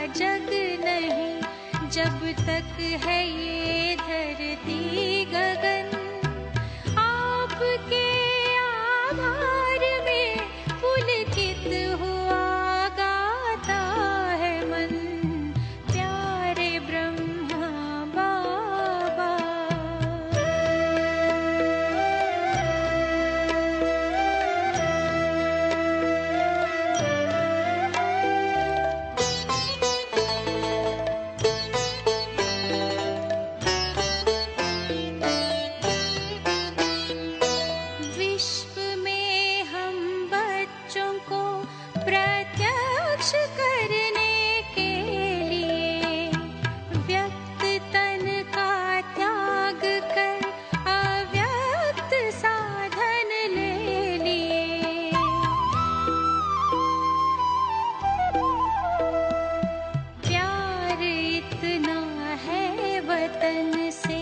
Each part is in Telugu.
जग नहीं, जब तक है ये धरती गगन। आपके आभार में पुलकित हुआ गाता है मन, प्यारे ब्रह्मा बाबा। विश्व में हम बच्चों को प्रत्यक्ष करने के लिए व्यक्त तन का त्याग कर अव्यक्त साधन ले लिए। प्यार इतना है वतन से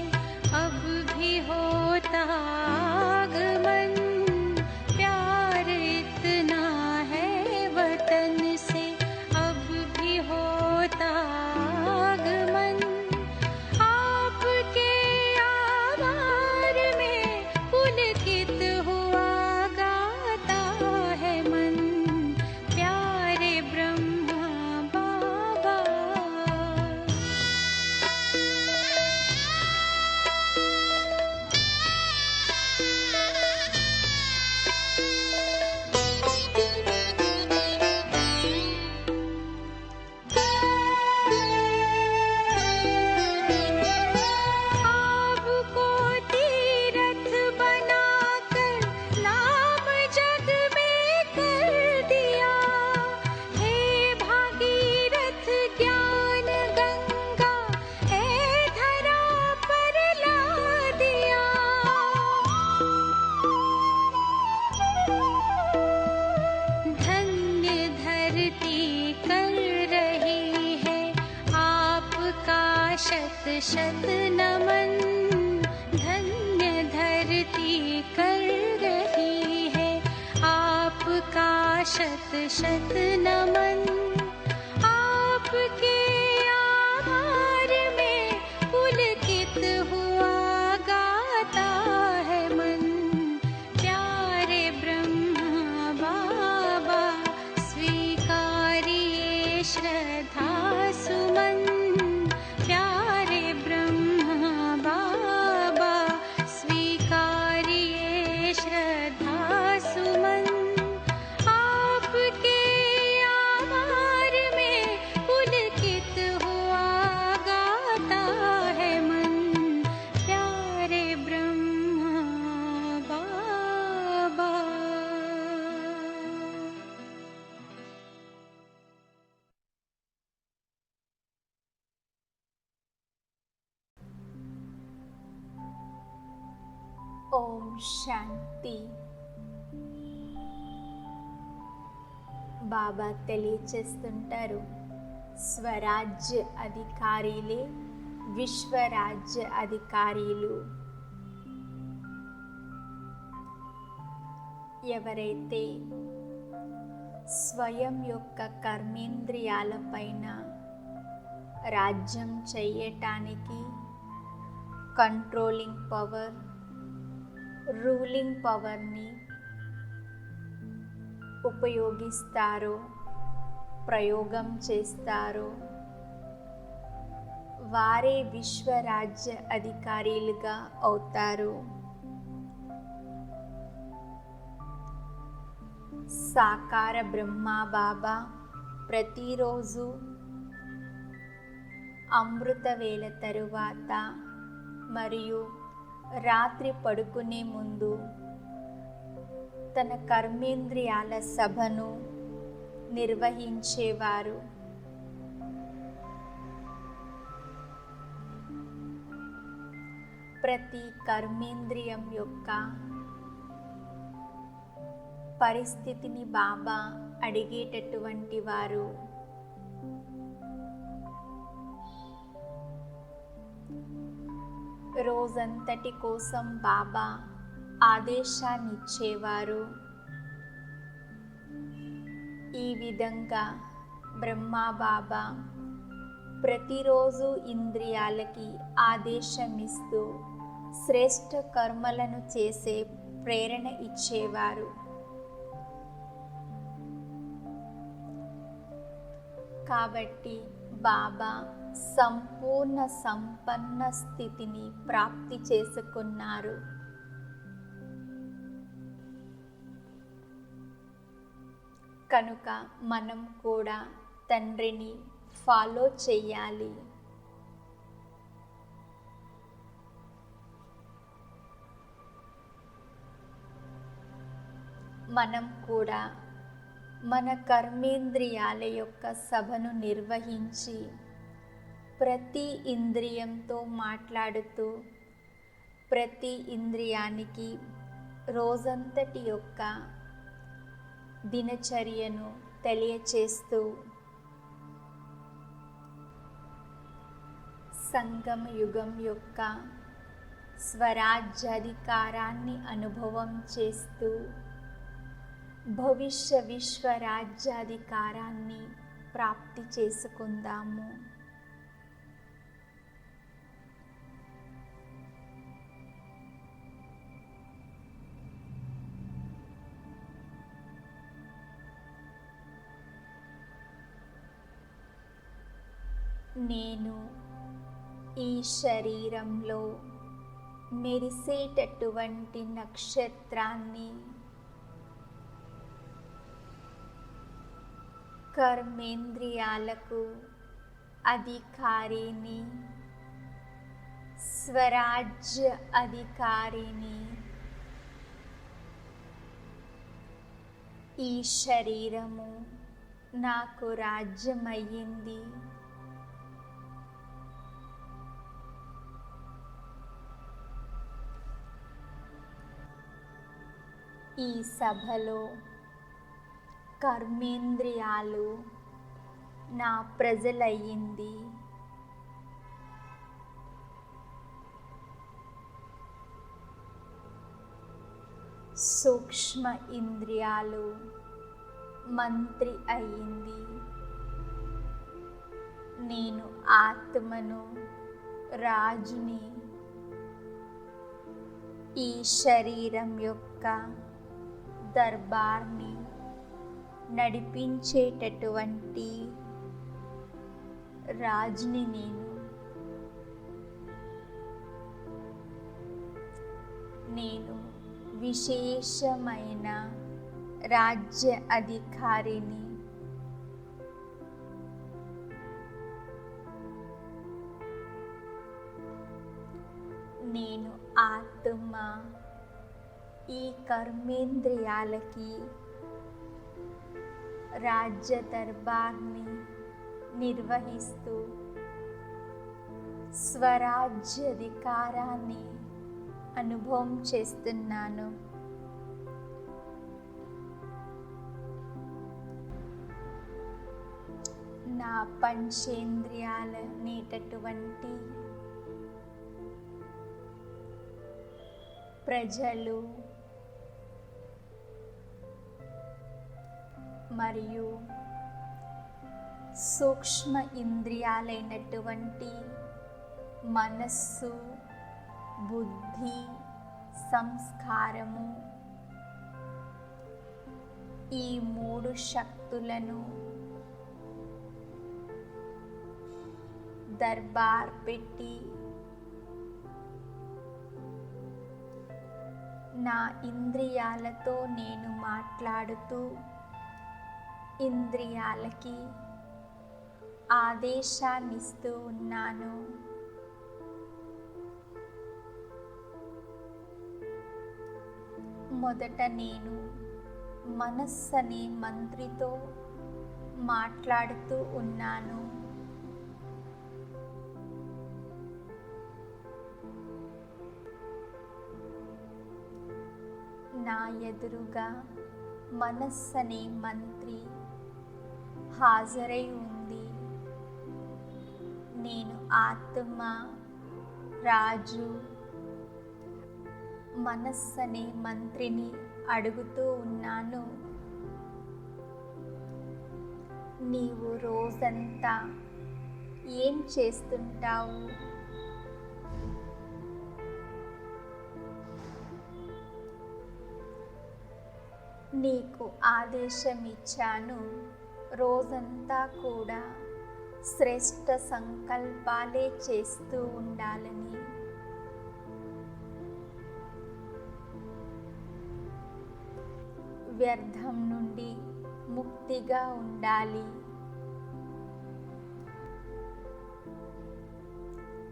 अब भी होता आगमन, प्यार इतना है वतन से अब भी होता आगमन। आपके आभार में पुलकित हुआ गाता है मन, प्यारे ब्रह्मा बाबा। आपको तीरथ बनाकर नाम जग में कर दिया, हे भागीरथ ज्ञान गंगा, हे धरा पर ला दिया। धन्य धरती कर रही है आपका शत शत नमन, धन्य धरती कर रही है आपका शत शत नमन। आपके आभार में पुलकित हुआ गाता है मन, प्यारे ब्रह्मा बाबा। स्वीकारिए श्रद्धा सुमन, प्यारे ब्रह्मा बाबा। स्वीकारिए श्रद्धा सुमन, आपके आभार में पुलकित हुआ गाता है मन, प्यारे ब्रह्मा बाबा। ఓం శాంతి. బాబా తెలియచేస్తుంటారు, స్వరాజ్య అధికారీలే విశ్వరాజ్య అధికారీలు. ఎవరైతే స్వయం యొక్క కర్మేంద్రియాలపైన రాజ్యం చెయ్యటానికి కంట్రోలింగ్ పవర్, రూలింగ్ పవర్ని ఉపయోగిస్తారో, ప్రయోగం చేస్తారో, వారే విశ్వరాజ్య అధికారులుగా అవుతారు. సాకార బ్రహ్మా బాబా ప్రతిరోజు అమృత వేళ తరువాత మరియు రాత్రి పడుకునే ముందు తన కర్మేంద్రియాల సభను నిర్వహించేవారు. ప్రతి కర్మేంద్రియం యొక్క పరిస్థితిని బాబా అడిగేటటువంటి వారు. రోజంతటి కోసం బాబా ఆదేశాన్ని ఇచ్చేవారు. ఈ విధంగా బ్రహ్మా బాబా ప్రతిరోజు ఇంద్రియాలకి ఆదేశమిస్తూ శ్రేష్ఠ కర్మలను చేసే ప్రేరణ ఇచ్చేవారు. కాబట్టి బాబా సంపూర్ణ సంపన్న స్థితిని ప్రాప్తి చేసుకున్నారు. కనుక మనం కూడా తండ్రిని ఫాలో చెయ్యాలి. మనం కూడా మన కర్మేంద్రియాల యొక్క సభను నిర్వహించి ప్రతి ఇంద్రియంతో మాట్లాడుతూ ప్రతి ఇంద్రియానికి రోజంతటి యొక్క దినచర్యను తెలియచేస్తూ సంగమ యుగం యొక్క స్వరాజ్యాధికారాన్ని అనుభవం చేస్తూ భవిష్య విశ్వరాజ్యాధికారాన్ని ప్రాప్తి చేసుకుందాము. నేను ఈ శరీరంలో మెరిసేటటువంటి నక్షత్రాన్ని, కర్మేంద్రియాలకు అధికారిని, స్వరాజ్య అధికారిని. ఈ శరీరము నాకు రాజ్యమయ్యింది. ఈ సభలో కర్మేంద్రియాలు నా ప్రజలయ్యింది. సూక్ష్మ ఇంద్రియాలు మంత్రి అయ్యింది. నేను ఆత్మను, రాజుని. ఈ శరీరం యొక్క దర్బార్ని నడిపించేటటువంటి రాజుని నేను విశేషమైన రాజ్య అధికారిని. నేను ఆత్మ ఈ కర్మేంద్రియాలకి రాజ్య దర్బార్ని నిర్వహిస్తూ స్వరాజ్యాధికారాన్ని అనుభవం చేస్తున్నాను. నా పంచేంద్రియాల నేటటువంటి ప్రజలు మరియు సూక్ష్మ ఇంద్రియాలైనటువంటి మనస్సు, బుద్ధి, సంస్కారము, ఈ మూడు శక్తులను దర్బార్ పెట్టి నా ఇంద్రియాలతో నేను మాట్లాడుతూ ఇంద్రియాలకి ఆదేశాన్నిస్తూ ఉన్నాను. మొదట నేను మనస్సు అనే మంత్రితో మాట్లాడుతూ ఉన్నాను. నా ఎదురుగా మనస్సు అనే మంత్రి హాజరై ఉంది. నేను ఆత్మ, రాజు. మనస్సు అనే మంత్రిని అడుగుతూ ఉన్నాను, నీవు రోజంతా ఏం చేస్తుంటావు? నీకు ఆదేశం ఇచ్చాను, రోజంతా కూడా శ్రేష్ఠ సంకల్పాలే చేస్తూ ఉండాలని. వ్యర్థం నుండి ముక్తిగా ఉండాలి.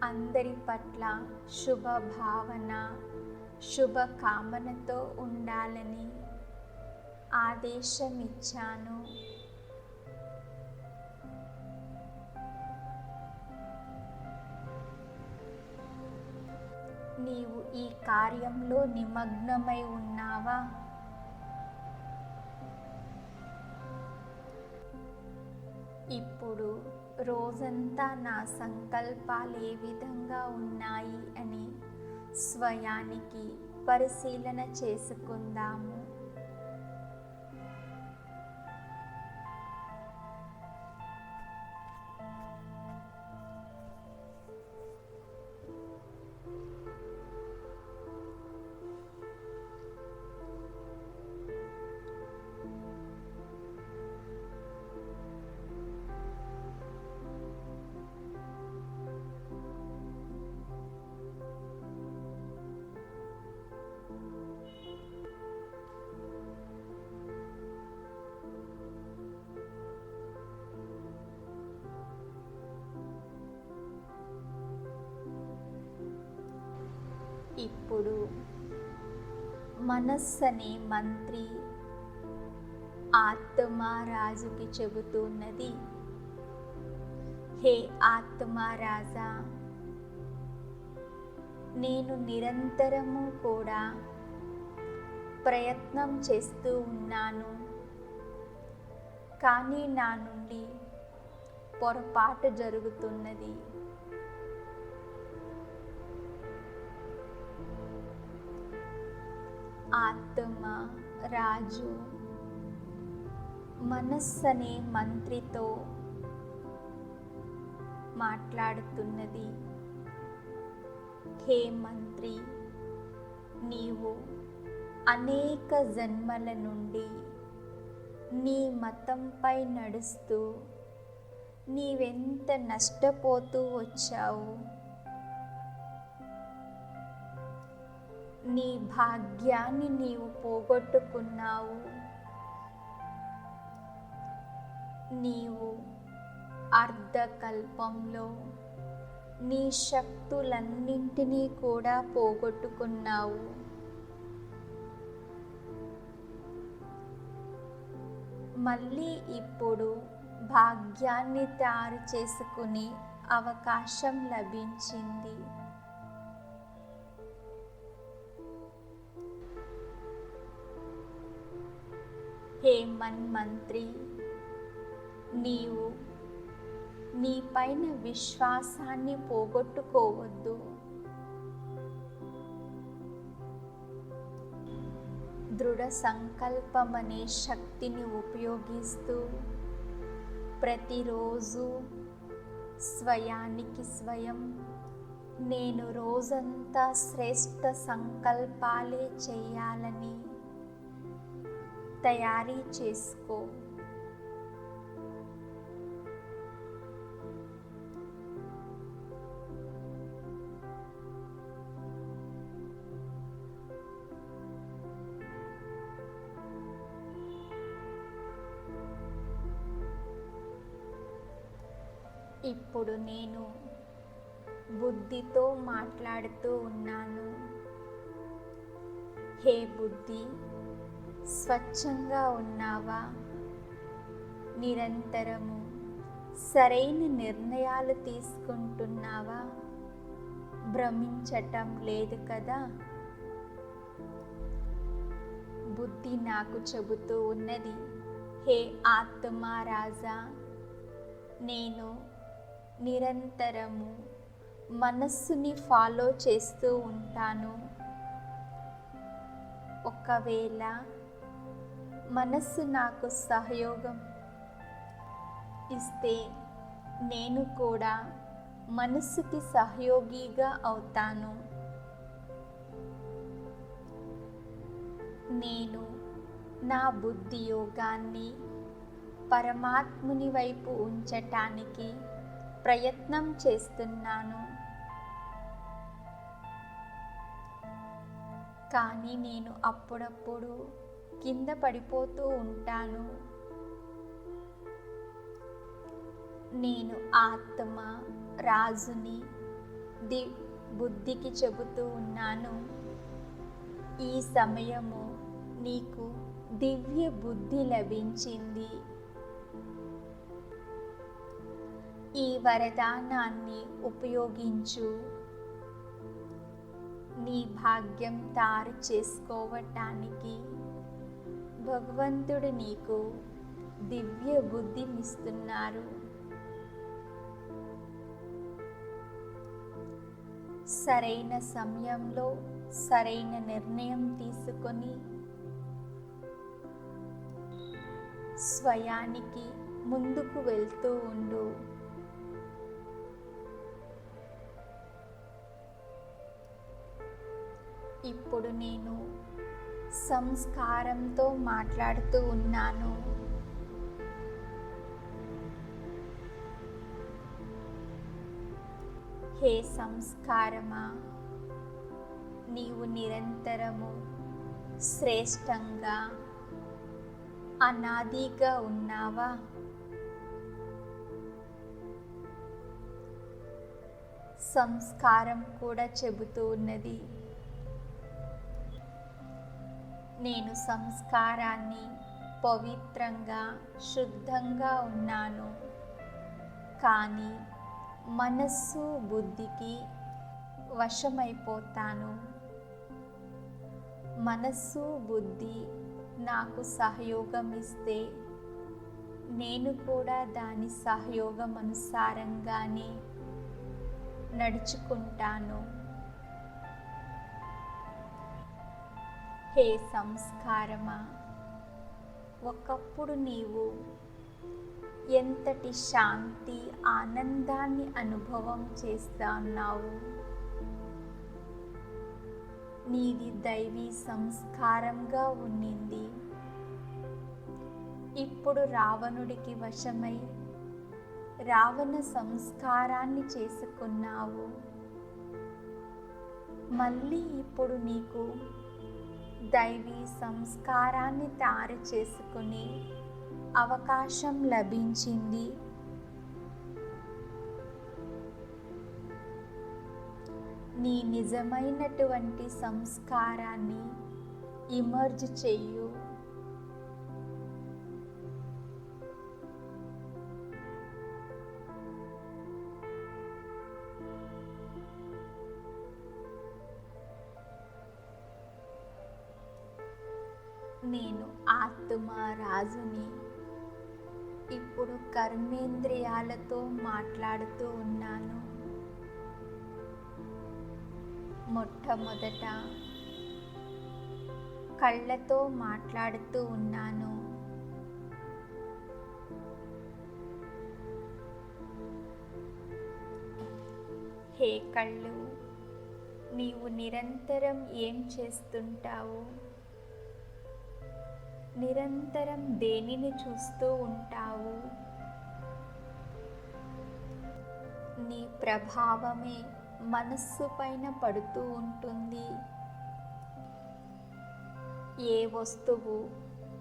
అందరి పట్ల శుభ భావన, శుభ కామనతో ఉండాలని ఆదేశం ఇచ్చాను. నీవు ఈ కార్యంలో నిమగ్నమై ఉన్నావా? ఇప్పుడు రోజంతా నా సంకల్పాలు ఏ విధంగా ఉన్నాయి అని స్వయానికి పరిశీలన చేసుకుందాము. ఇప్పుడు మనస్సు అనే మంత్రి ఆత్మరాజుకి చెబుతున్నది, హే ఆత్మరాజా, నేను నిరంతరము కూడా ప్రయత్నం చేస్తూ ఉన్నాను, కానీ నా నుండి పొరపాటు జరుగుతున్నది. ఆత్మ రాజు మనస్సు అనే మంత్రితో మాట్లాడుతున్నది, హే మంత్రి, నీవు అనేక జన్మల నుండి నీ మతంపై నడుస్తూ నీవెంత నష్టపోతూ వచ్చావు. నీ భాగ్యాన్ని నీవు పోగొట్టుకున్నావు. నీవు అర్ధకల్పంలో నీ శక్తులన్నింటినీ కూడా పోగొట్టుకున్నావు. మళ్ళీ ఇప్పుడు భాగ్యాన్ని తయారు చేసుకునే అవకాశం లభించింది. హే మన్మంత్రి, నీవు నీ పైన విశ్వాసాన్ని పోగొట్టుకోవద్దు. దృఢ సంకల్పం అనే శక్తిని ఉపయోగిస్తూ ప్రతిరోజు స్వయానికి స్వయం నేను రోజంతా శ్రేష్ఠ సంకల్పాలే చేయాలని తయారీ చేసుకో. ఇప్పుడు నేను బుద్ధితో మాట్లాడుతూ ఉన్నాను. హే బుద్ధి, స్వచ్ఛంగా ఉన్నావా? నిరంతరము సరైన నిర్ణయాలు తీసుకుంటున్నావా? భ్రమించటం లేదు కదా? బుద్ధి నాకు చెబుతూ ఉన్నది, హే ఆత్మరాజా, నేను నిరంతరము మనస్సుని ఫాలో చేస్తూ ఉంటాను. ఒకవేళ మనస్సు నాకు సహయోగం ఇస్తే నేను కూడా మనస్సుకి సహయోగిగా అవుతాను. నేను నా బుద్ధి యోగాన్ని పరమాత్ముని వైపు ఉంచటానికి ప్రయత్నం చేస్తున్నాను. కానీ నేను అప్పుడప్పుడు కింద పడిపోతూ ఉంటాను. నేను ఆత్మ రాజుని బుద్ధికి చెబుతూ ఉన్నాను, ఈ సమయము నీకు దివ్య బుద్ధి లభించింది. ఈ వరదానాన్ని ఉపయోగించు. నీ భాగ్యం తారు చేసుకోవటానికి భగవంతుడు నీకు దివ్య బుద్ధినిస్తున్నారు. సరైన సమయంలో సరైన నిర్ణయం తీసుకొని స్వయానికి ముందుకు వెళ్తూ ఉండు. ఇప్పుడు నేను సంస్కారంతో మాట్లాడుతూ ఉన్నాను. హే సంస్కారమా, నీవు నిరంతరము శ్రేష్టంగా అనాదిగా ఉన్నావా? సంస్కారం కూడా చెబుతూ ఉన్నది, నేను సంస్కారాన్ని పవిత్రంగా శుద్ధంగా ఉన్నాను, కానీ మనస్సు బుద్ధికి వశమైపోతాను. మనస్సు బుద్ధి నాకు సహయోగం ఇస్తే నేను కూడా దాని సహయోగం అనుసారంగానే నడుచుకుంటాను. హే సంస్కారమా, ఒకప్పుడు నీవు ఎంతటి శాంతి ఆనందాన్ని అనుభవం చేస్తున్నావు. నీది దైవీ సంస్కారంగా ఉండింది. ఇప్పుడు రావణుడికి వశమై రావణ సంస్కారాన్ని చేసుకున్నావు. మళ్ళీ ఇప్పుడు నీకు దైవీ సంస్కారాన్ని తయారు చేసుకునే అవకాశం లభించింది. నీ నిజమైనటువంటి సంస్కారాన్ని ఇమర్జ్ చెయ్యు. నేను ఆత్మ రాజుని. ఇప్పుడు కర్మేంద్రియాలతో మాట్లాడుతూ ఉన్నాను. మొట్టమొదట కళ్ళతో మాట్లాడుతూ ఉన్నాను. హే కళ్ళు, నీవు నిరంతరం ఏం చేస్తుంటావు? నిరంతరం దేనిని చూస్తూ ఉంటావు? నీ ప్రభావమే మనస్సు పైన పడుతూ ఉంటుంది. ఏ వస్తువు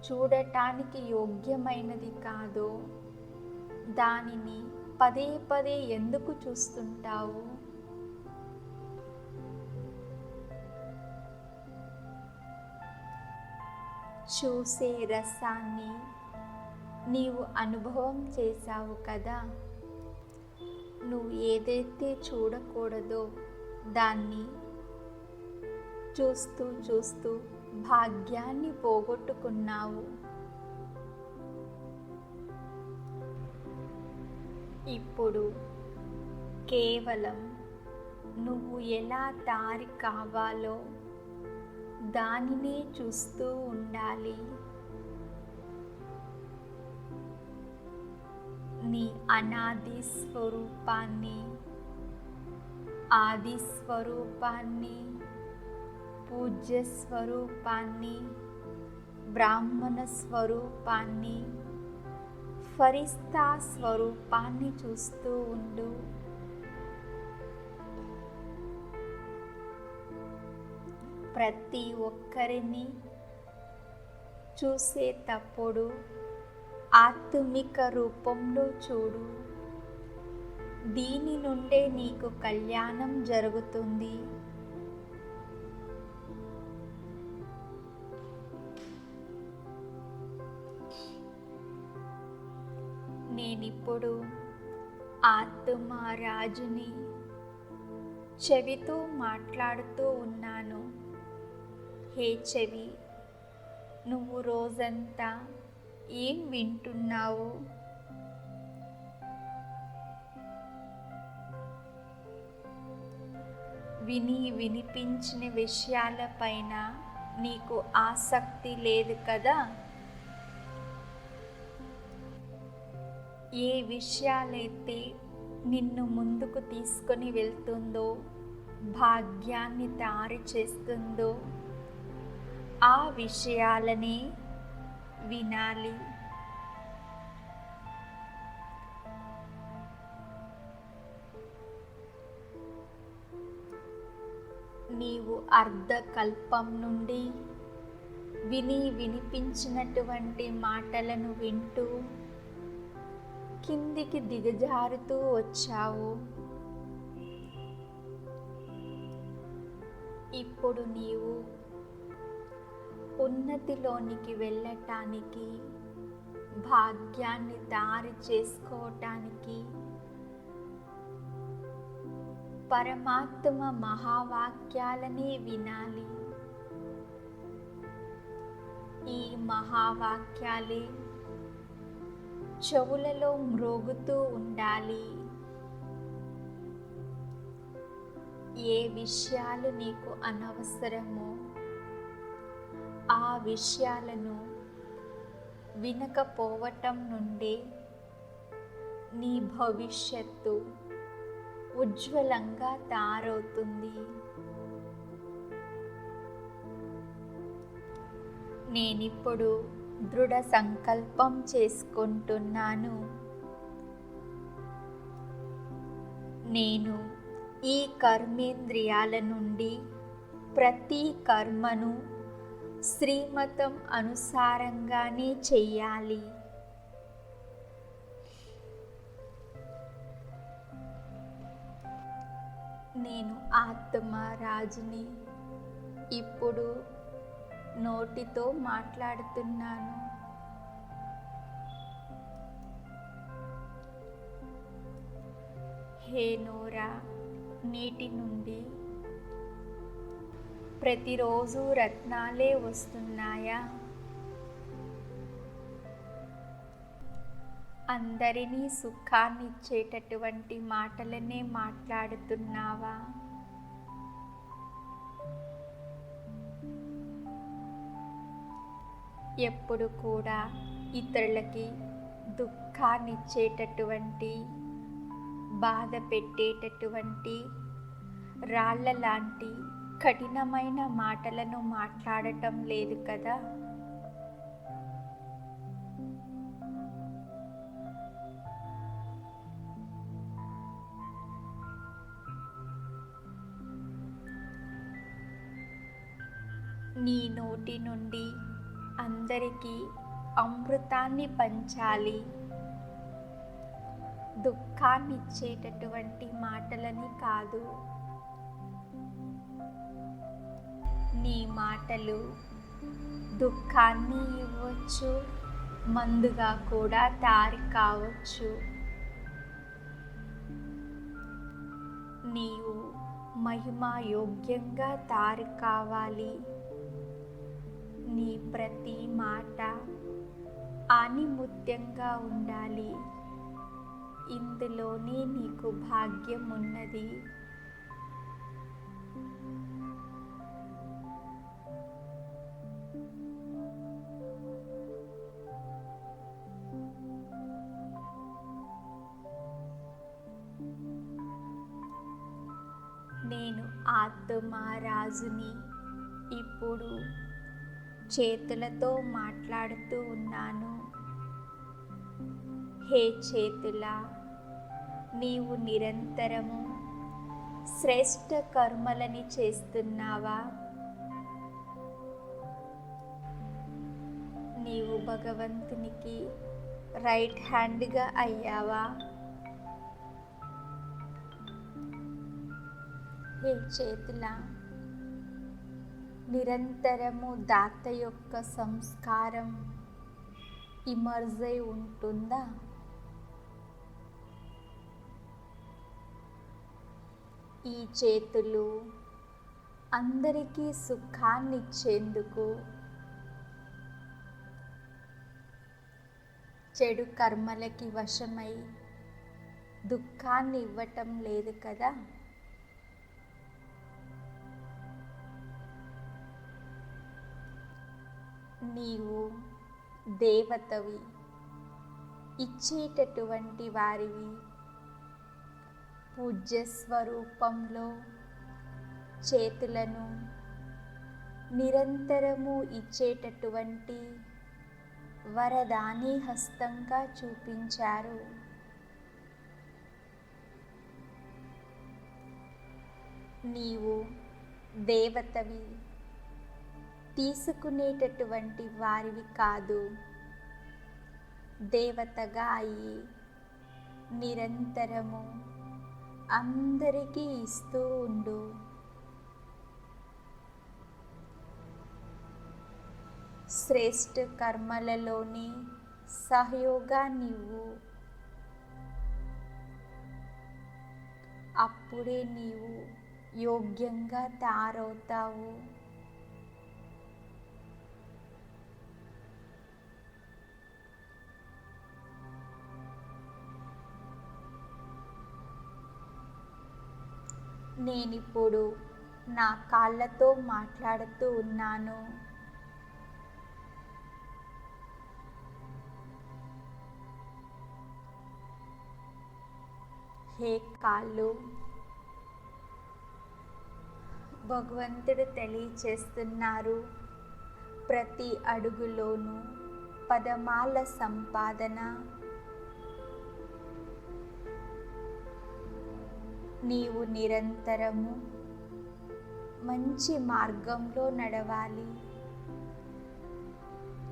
చూడటానికి యోగ్యమైనది కాదో దానిని పదే పదే ఎందుకు చూస్తుంటావు? చూసే రసాన్ని నీవు అనుభవం చేశావు కదా. నువ్వు ఏదైతే చూడకూడదో దాన్ని చూస్తూ చూస్తూ భాగ్యాన్ని పోగొట్టుకున్నావు. ఇప్పుడు కేవలం నువ్వు ఎలా దారి కావాలో దానినే చూస్తూ ఉండాలి. నీ అనాది స్వరూపాన్ని, ఆది స్వరూపాన్ని, పూజ్య స్వరూపాన్ని, బ్రాహ్మణ స్వరూపాన్ని, ఫరిస్తా స్వరూపాన్ని చూస్తూ ఉండు. ప్రతి ఒక్కరిని చూసేటప్పుడు ఆత్మిక రూపంలో చూడు. దీని నుండే నీకు కళ్యాణం జరుగుతుంది. నేనిప్పుడు ఆత్మరాజుని చెవితో మాట్లాడుతూ ఉన్నాను. హే చెవి, నువ్వు రోజంతా ఏం వింటున్నావు? వినిపించిన విషయాలపైన నీకు ఆసక్తి లేదు కదా? ఏ విషయాలైతే నిన్ను ముందుకు తీసుకొని వెళ్తుందో, భాగ్యాన్ని తయారు చేస్తుందో, ఆ విషయాలని వినాలి. నీవు అర్ధకల్పం నుండి వినిపించినటువంటి మాటలను వింటూ కిందికి దిగజారుతూ వచ్చావు. ఇప్పుడు నీవు ఉన్నతిలోనికి వెళ్ళటానికి, భాగ్యాన్ని తయారు చేసుకోవటానికి పరమాత్మ మహావాక్యాలనే వినాలి. ఈ మహావాక్యాలే చెవులలో మ్రోగుతూ ఉండాలి. ఏ విషయాలు నీకు అనవసరమో ఆ విషయాలను వినకపోవటం నుండి నీ భవిష్యత్తు ఉజ్వలంగా తయారవుతుంది. నేనిప్పుడు దృఢ సంకల్పం చేసుకుంటున్నాను. నేను ఈ కర్మేంద్రియాల నుండి ప్రతి కర్మను శ్రీమతం అనుసారంగానే చెయ్యాలి. నేను ఆత్మరాజుని ఇప్పుడు నోటితో మాట్లాడుతున్నాను. హే నోరా, నీటి నుండి ప్రతిరోజు రత్నాలే వస్తున్నాయా? అందరినీ సుఖాన్నిచ్చేటటువంటి మాటలనే మాట్లాడుతున్నావా? ఎప్పుడు కూడా ఇతరులకి దుఃఖాన్నిచ్చేటటువంటి, బాధ పెట్టేటటువంటి, రాళ్ళ లాంటి కఠినమైన మాటలను మాట్లాడటం లేదు కదా? నీ నోటి నుండి అందరికీ అమృతాన్ని పంచాలి. దుఃఖాన్నిచ్చేటటువంటి మాటలని కాదు. నీ మాటలు దుఃఖాన్ని ఇవ్వచ్చు, మందుగా కూడా తయారు కావచ్చు. నీవు మహిమాయోగ్యంగా తయారు కావాలి. నీ ప్రతి మాట ఆనిముత్యంగా ఉండాలి. ఇందులోనే నీకు భాగ్యం ఉన్నది. నేను ఆత్మరాజుని. ఇప్పుడు చేతులతో మాట్లాడుతూ ఉన్నాను. హే చేతులా, నీవు నిరంతరము శ్రేష్ఠ కర్మలని చేస్తున్నావా? నీవు భగవంతునికి రైట్ హ్యాండ్గా అయ్యావా? హే చేతులా, నిరంతరము దాత యొక్క సంస్కారం ఇమర్జ్ అయి ఉంటుందా? ఈ చేతులు అందరికీ సుఖాన్నిచ్చేందుకు చెడు కర్మలకి వశమై దుఃఖాన్ని ఇవ్వటం లేదు కదా? నీవు దేవతవి, ఇచ్చేటటువంటి వారివి. పూజ్య స్వరూపంలో చేతులను నిరంతరము ఇచ్చేటటువంటి వరదాని హస్తంగా చూపించారు. నీవు దేవతవి, తీసుకునేటటువంటి వారివి కాదు. దేవతగా అయి నిరంతరము అందరికీ ఇస్తూ ఉండు. శ్రేష్ఠ కర్మలలోని సహయోగాన్నివ్వు. అప్పుడే నీవు యోగ్యంగా తయారవుతావు. నేనిప్పుడు నా కాళ్ళతో మాట్లాడుతూ ఉన్నాను. హే కాళ్ళు, భగవంతుడు తెలియచేస్తున్నారు, ప్రతి అడుగులోనూ పదమాల సంపాదన. నీవు నిరంతరము మంచి మార్గంలో నడవాలి.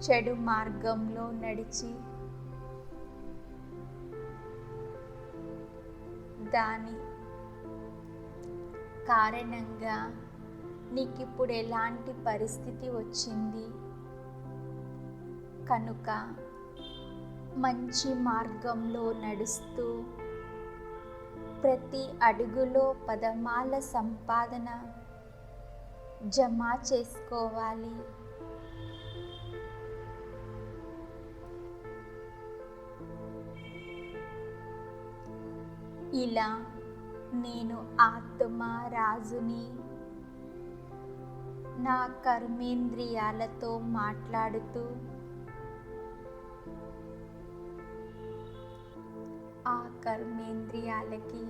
చెడు మార్గంలో నడిచి దాని కారణంగా నీకిప్పుడు ఎలాంటి పరిస్థితి వచ్చింది కనుక మంచి మార్గంలో నడుస్తూ ప్రతి అడుగులో పదమాల సంపాదన జమ చేసుకోవాలి. ఇలా నేను ఆత్మ రాజుని నా కర్మేంద్రియాలతో మాట్లాడుతూ ఆ కర్మేంద్రియాలకి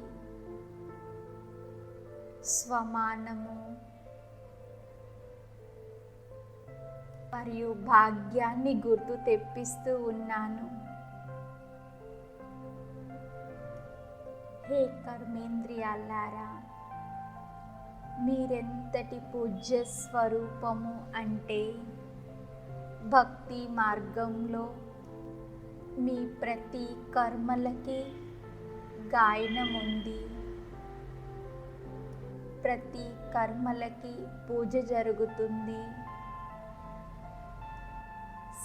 స్వమానము మరియు భాగ్యాన్ని గుర్తు తెప్పిస్తూ ఉన్నాను. హే కర్మేంద్రియాలారా, మీరెంతటి పూజ్య స్వరూపము అంటే భక్తి మార్గంలో మీ ప్రతి కర్మలకి గాయనం ఉంది. ప్రతి కర్మలకి పూజ జరుగుతుంది.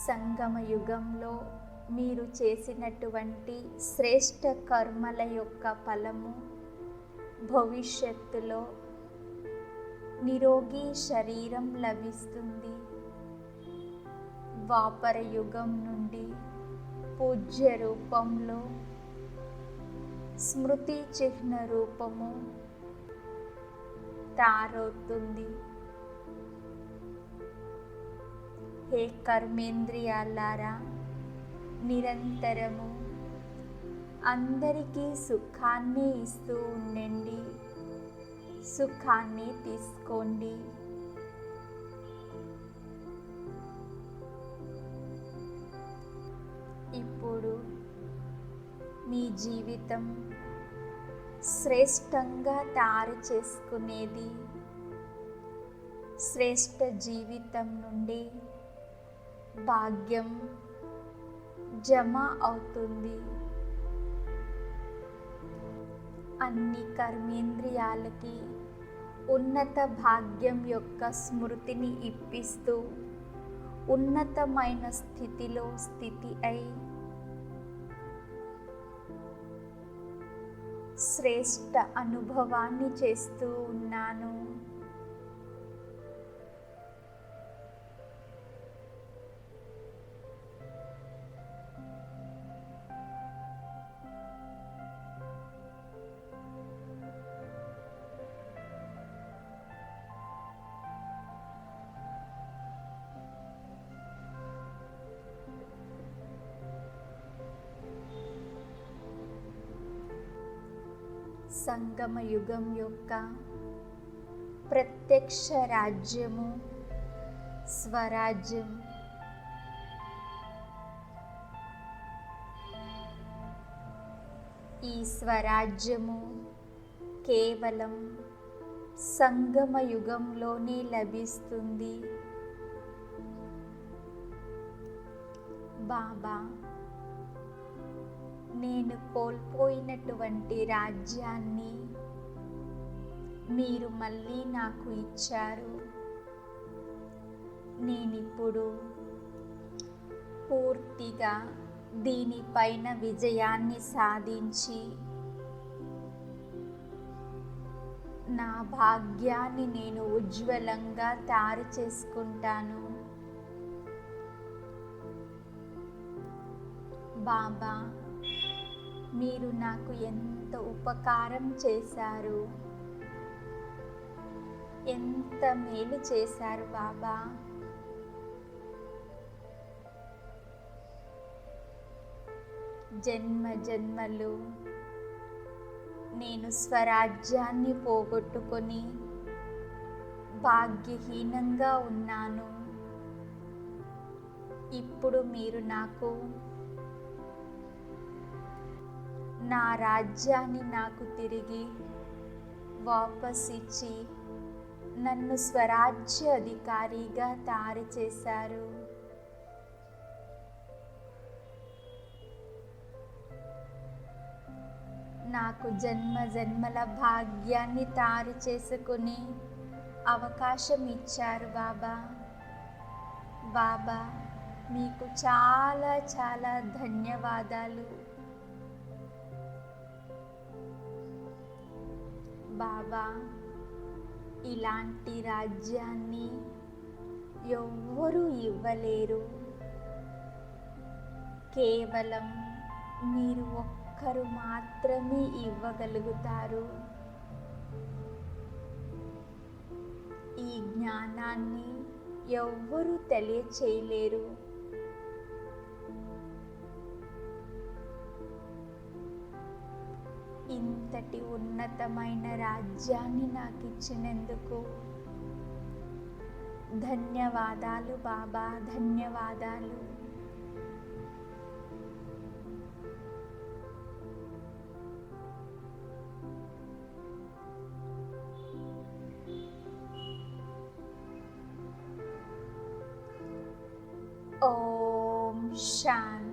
సంగమ యుగంలో మీరు చేసినటువంటి శ్రేష్ఠ కర్మల యొక్క ఫలము భవిష్యత్తులో నిరోగి శరీరం లభిస్తుంది. ద్వాపర యుగం నుండి పూజ్య రూపంలో స్మృతి చిహ్న రూపము తయారవుతుంది. హే కర్మేంద్రియాలారా, నిరంతరము అందరికీ సుఖాన్ని ఇస్తూ ఉండండి. సుఖాన్ని తీసుకోండి. ఇప్పుడు మీ జీవితం శ్రేష్టంగా తయారు చేసుకునేది శ్రేష్ట జీవితం నుండి భాగ్యం జమ అవుతుంది. అన్ని కర్మేంద్రియాలకి ఉన్నత భాగ్యం యొక్క స్మృతిని ఇప్పిస్తూ ఉన్నతమైన స్థితిలో స్థితి అయి శ్రేష్ట అనుభవాన్ని చేస్తూ ఉన్నాను. సంగమ యుగం యొక్క ప్రత్యక్ష రాజ్యము స్వరాజ్యం. ఈ స్వరాజ్యము కేవలం సంగమ యుగంలోనే లభిస్తుంది. బాబా, నేను కోల్పోయినటువంటి రాజ్యాన్ని మీరు మళ్ళీ నాకు ఇచ్చారు. నేనిప్పుడు పూర్తిగా దీనిపైన విజయాన్ని సాధించి నా భాగ్యాన్ని నేను ఉజ్వలంగా తయారు చేసుకుంటాను. బాబా, మీరు నాకు ఎంత ఉపకారం చేశారు, ఎంత మేలు చేశారు బాబా. జన్మ జన్మలు నేను స్వరాజ్యాన్ని పోగొట్టుకొని భాగ్యహీనంగా ఉన్నాను. ఇప్పుడు మీరు నాకు నా రాజ్యాన్ని నాకు తిరిగి వాపస్ ఇచ్చి నన్ను స్వరాజ్య అధికారిగా తయారు చేశారు. నాకు జన్మ జన్మల భాగ్యాన్ని తయారు చేసుకుని అవకాశం ఇచ్చారు బాబా. బాబా, మీకు చాలా చాలా ధన్యవాదాలు. బాబా, ఇలాంటి రాజ్యాన్ని ఎవ్వరూ ఇవ్వలేరు. కేవలం మీరు ఒక్కరు మాత్రమే ఇవ్వగలుగుతారు. ఈ జ్ఞానాన్ని ఎవ్వరూ తెలియచేయలేరు. ఇంతటి ఉన్నతమైన రాజ్యాన్ని నాకు ఇచ్చినందుకు ధన్యవాదాలు బాబా, ధన్యవాదాలు. ఓం శాంతి.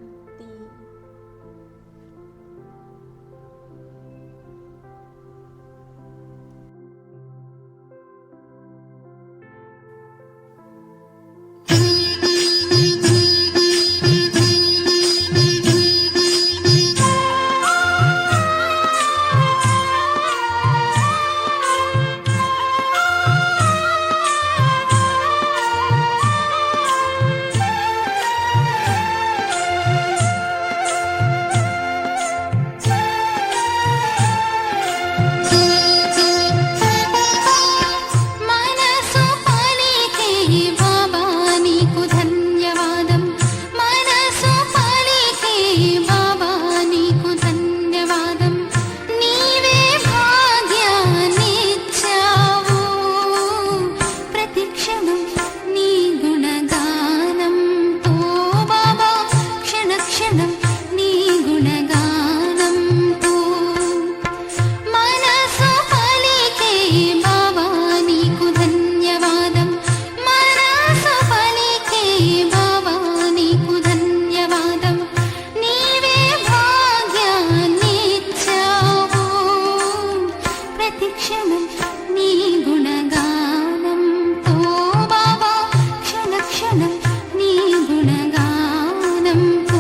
प्रतिक्षणं नी गुणगानं तो बाबा क्षण क्षणं नी गुणगानं तो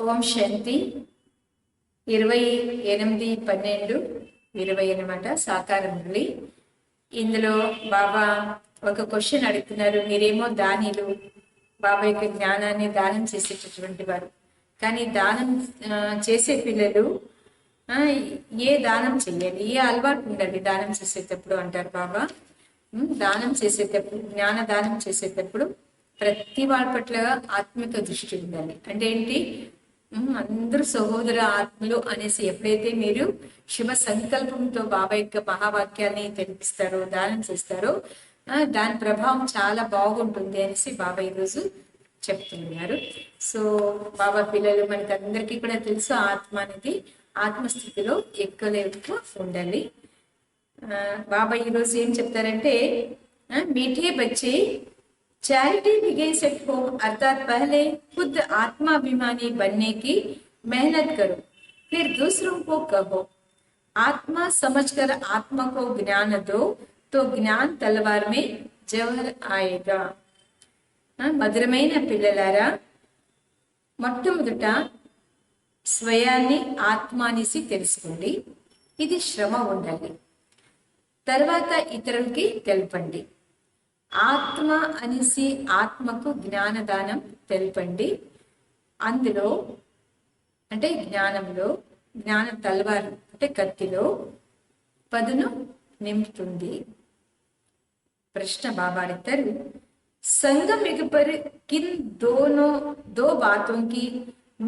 ఓం శాంతి 28/12/20 అనమాట సాకార మురళి. ఇందులో బాబా ఒక క్వశ్చన్ అడుగుతున్నారు. మీరేమో దానిలు, బాబా యొక్క జ్ఞానాన్ని దానం చేసేటటువంటి వారు, కానీ దానం చేసే పిల్లలు ఏ దానం చెయ్యాలి, ఏ అలవాటు ఉండాలి దానం చేసేటప్పుడు అంటారు బాబా. దానం చేసేటప్పుడు, జ్ఞాన దానం చేసేటప్పుడు ప్రతి వాళ్ళ పట్ల ఆత్మిక దృష్టి ఉండాలి. అంటే ఏంటి, అందరూ సహోదర ఆత్మలు అనేసి ఎప్పుడైతే మీరు శుభ సంకల్పంతో బాబా యొక్క మహావాక్యాన్ని తెలిపిస్తారో, దానం చేస్తారో, దాని ప్రభావం చాలా బాగుంటుంది అనేసి బాబా ఈరోజు చెప్తున్నారు. సో బాబా పిల్లలు మనకి అందరికీ కూడా తెలుసు, ఆత్మ అనేది ఆత్మస్థితిలో ఎక్కువ ఉండాలి. బాబా ఈరోజు ఏం చెప్తారంటే, మీఠే బచ్చే चैरिटी बिगिंस एट होम, अर्थात पहले खुद आत्माभिमानी बनने की मेहनत करो, फिर दूसरों को कहो. आत्मा समझकर आत्मा को ज्ञान दो, तो ज्ञान तलवार में जहर आएगा. మధురమైన పిల్లలారా, మొట్టమొదట స్వయాన్ని ఆత్మ అనేసి తెలుసుకోండి. ఇది శ్రమ ఉండాలి. తర్వాత ఇతరులకి తెలపండి. ఆత్మ అనేసి ఆత్మకు జ్ఞానదానం తెలపండి. అందులో అంటే జ్ఞానంలో, జ్ఞాన తల్వారు అంటే కత్తిలో పదును నింపుతుంది. ప్రశ్న బాబా అడుగుతారు, संगम युग पर किन दो बातों की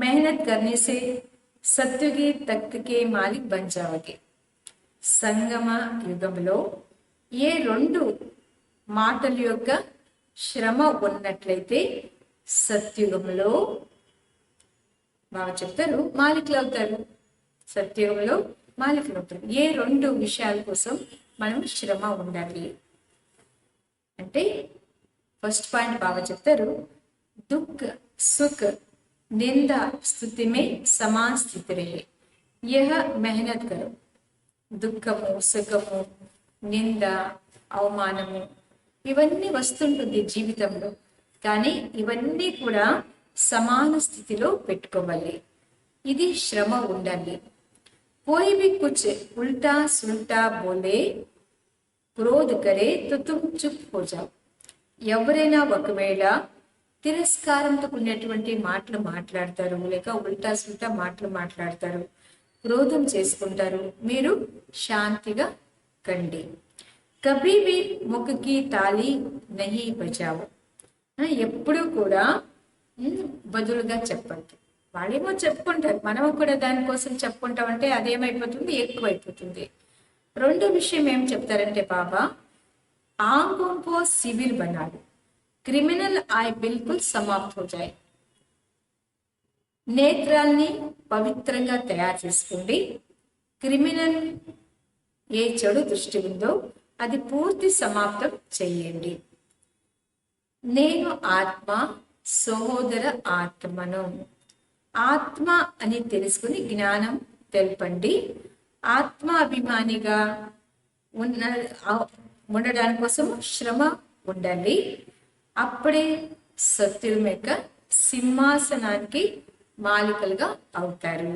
मेहनत करने से सत्युगी तख्त के मालिक बन जाओगे. సంగమ యుగంలో ఏ రెండు మాటల యొక్క శ్రమ ఉన్నట్లయితే సత్యుగంలో బాగా చెప్తారు మాలికులు అవుతారు. సత్యుగంలో మాలికులు అవుతారు. ఏ రెండు విషయాల కోసం మనం శ్రమ ఉండాలి అంటే, ఫస్ట్ పాయింట్ బాగా చెప్తారు, దుఃఖ సుఖ నింద స్తుతి మే సమాన్ స్థితి రహే, యహ మెహనత్ కరో. దుఃఖము, సుఖము, నింద, అవమానము ఇవన్నీ వస్తుంటుంది జీవితంలో, కానీ ఇవన్నీ కూడా సమాన స్థితిలో పెట్టుకోవాలి. ఇది శ్రమ ఉండాలి. కోయి భీ కుచ్ ఉల్టా సుల్టా బోలే క్రోధ్ కరే తో తుమ్ చుప్ హో జాओ. ఎవరైనా ఒకవేళ తిరస్కారంతో ఉన్నటువంటి మాటలు మాట్లాడతారు, లేక ఉల్టా సుల్టా మాటలు మాట్లాడతారు, క్రోధం చేసుకుంటారు, మీరు శాంతిగా కండి. కభీ భీ ముఖకి తాళి నహీ బజావో. ఎప్పుడు కూడా బదులుగా చెప్పండి. వాళ్ళేమో చెప్పుకుంటారు, మనము కూడా దానికోసం చెప్పుకుంటామంటే అదేమైపోతుంది, ఎక్కువైపోతుంది. రెండో విషయం ఏం చెప్తారంటే బాబా, आंखों को सिविल बना लो, क्रिमिनल आय बिल्कुल समाप्त हो जाए. నేత్రాల్ని పవిత్రంగా తయారు చేసుకోండి. క్రిమినల్ ఏ చెడు దృష్టి ఉందో అది పూర్తి సమాప్తం చేయండి. నేను ఆత్మ, సహోదర ఆత్మను. ఆత్మ అని తెలుసుకుని జ్ఞానం తెలపండి. ఆత్మ అభిమానిగా ఉండడానికి కోసం శ్రమ ఉండాలి. అప్పుడే సత్యం యొక్క సింహాసనానికి మాలికలుగా అవుతారు.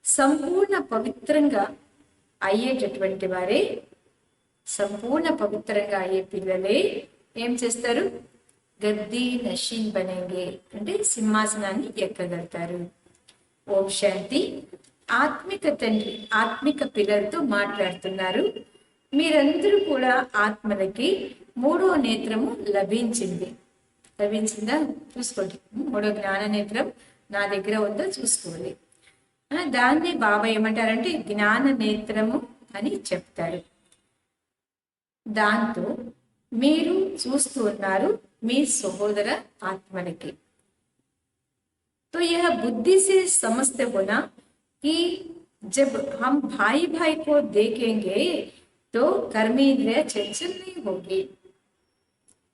సంపూర్ణ పవిత్రంగా అయ్యేటటువంటి వారే, సంపూర్ణ పవిత్రంగా అయ్యే పిల్లలే ఏం చేస్తారు, గద్దీ నషీన్ బనేంగే అంటే సింహాసనాన్ని ఎక్కగలుగుతారు. ఓం శాంతి. ఆత్మిక తండ్రి ఆత్మిక పిల్లలతో మాట్లాడుతున్నారు. మీరందరూ కూడా ఆత్మలకి మూడో నేత్రము లభించిందా చూసుకోండి. మూడో జ్ఞాన నేత్రం నా దగ్గర ఉందో చూసుకోవాలి. దాన్ని బాబా ఏమంటారంటే జ్ఞాన నేత్రము అని చెప్తారు. దాంతో మీరు చూస్తూ ఉన్నారు మీ సహోదర ఆత్మలకి. तो यह बुद्धि से समझते होना कि जब हम भाई भाई को देखेंगे तो कर्मेंद्रिय चंचल नहीं होगी.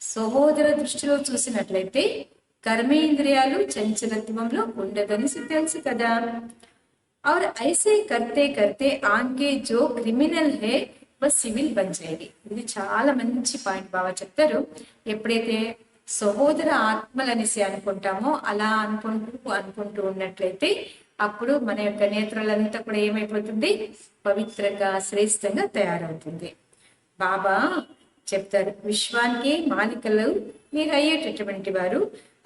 సహోదర దృష్టిలో చూసినట్లయితే కర్మేంద్రియాలు చంచలత్వంలో ఉండదని తెలుసు కదా. और ऐसे करते करते आगे जो क्रिमिनल है वो सिविल बन जाएगी. ఇది చాలా మంచి పాయింట్ బాగా చెప్తారు. ఎప్పుడైతే సహోదర ఆత్మలనేసి అనుకుంటామో అలా అనుకుంటూ ఉన్నట్లయితే అప్పుడు మన యొక్క నేత్రాలంతా కూడా ఏమైపోతుంది, పవిత్రంగా శ్రేష్టంగా తయారవుతుంది. బాబా చెప్తారు, విశ్వానికి మాలికలు మీరు అయ్యేటటువంటి వారు,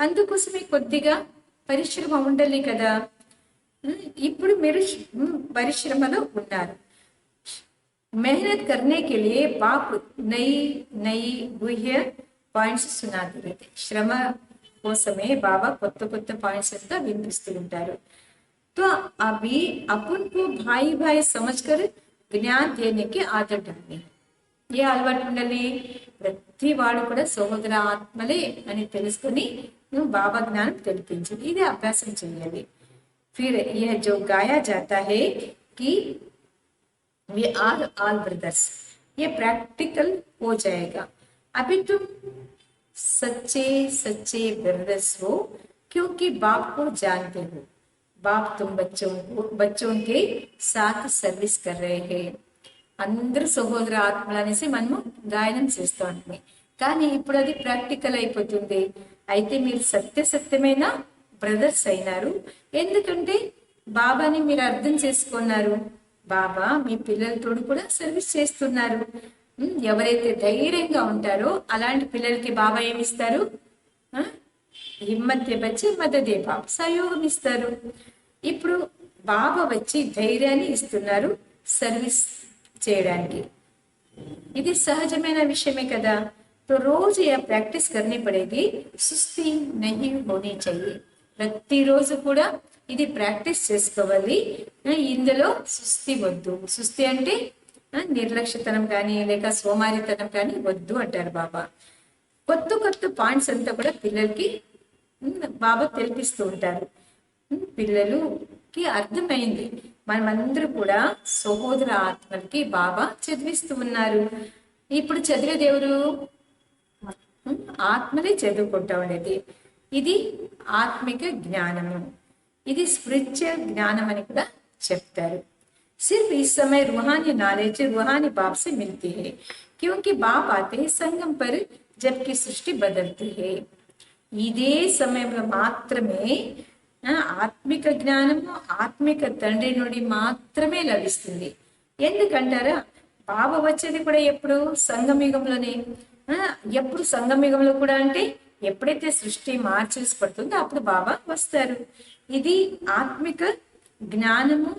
అందుకోసమే కొద్దిగా పరిశ్రమ ఉండాలి కదా. ఇప్పుడు మీరు పరిశ్రమలో ఉన్నారు. मेहनत करने के लिए बाप नई नई गुह्य పాయింట్స్ సునాది. శ్రమ కోసమే బాబా కొత్త కొత్త పాయింట్స్ అంతా వినిపిస్తూ ఉంటారు. तो अभी अपन को भाई भाई समझकर ज्ञान देने की आदत डालनी. ఏ అలవాటు ఉండాలి, ప్రతి వాడు కూడా సహోదర ఆత్మలే అని తెలుసుకొని నువ్వు బాబా జ్ఞానం తెలిపించింది, ఇది అభ్యాసం చేయాలి. फिर यह जो गाया जाता है कि वी आर ऑल ब्रदर्स, ये प्रैक्टिकल हो जाएगा. अभी तुम सच्चे सच्चे ब्रदर्स हो क्योंकि बाप को जानते हो. बाप तुम बच्चों के साथ सर्विस कर रहे हैं. అందరూ సహోదర ఆత్మలు అనేసి మనము గాయనం చేస్తూ ఉంటాం. కానీ ఇప్పుడు అది ప్రాక్టికల్ అయిపోతుంది. అయితే మీరు సత్యమైన బ్రదర్స్ అయినారు, ఎందుకంటే బాబాని మీరు అర్థం చేసుకున్నారు. బాబా మీ పిల్లలతో కూడా సర్వీస్ చేస్తున్నారు. ఎవరైతే ధైర్యంగా ఉంటారో అలాంటి పిల్లలకి బాబా ఏమిస్తారు, హిమ్మత్ బచ్చి మదదే బాబా సహయోగం ఇస్తారు. ఇప్పుడు బాబా వచ్చి ధైర్యాన్ని ఇస్తున్నారు సర్వీస్ చేయడానికి. ఇది సహజమైన విషయమే కదా. तो रोज यह प्रैक्टिस करनी पड़ेगी, सुस्ती नहीं होनी चाहिए. ప్రతిరోజు కూడా ఇది ప్రాక్టీస్ చేసుకోవాలి. ఇందులో సుస్థి వద్దు. సుస్థి అంటే నిర్లక్ష్యతనం కానీ లేక సోమారితనం కానీ వద్దు అంటారు బాబా. కొత్త కొత్త పాయింట్స్ అంతా కూడా పిల్లలకి బాబా తెలిపిస్తూ ఉంటారు. పిల్లలకి అర్థమైంది మనమందరూ కూడా సహోదర ఆత్మలకి బాబా చదివిస్తూ ఉన్నారు. ఇప్పుడు చదివేది ఎవరు, ఆత్మలే చదువుకుంటాం అనేది. ఇది ఆత్మిక జ్ఞానము, ఇది స్పిరిచువల్ జ్ఞానం అని కూడా చెప్తారు. सिर्फ इस समय रूहानी नॉलेज रूहानी बाप से मिलती है, क्योंकि बाप आते हैं संगम पर जबकि सृष्टि बदलती है. ఇదే సమయంలో మాత్రమే ఆత్మిక జ్ఞానము ఆత్మిక తండ్రి నుండి మాత్రమే లభిస్తుంది. ఎందుకంటారా, బాబా వచ్చేది కూడా ఎప్పుడు సంగమయుగంలోనే. ఎప్పుడు సంగమయుగంలో కూడా అంటే ఎప్పుడైతే సృష్టి మార్చేసి పడుతుందో అప్పుడు బాబా వస్తారు. ఇది ఆత్మిక జ్ఞానము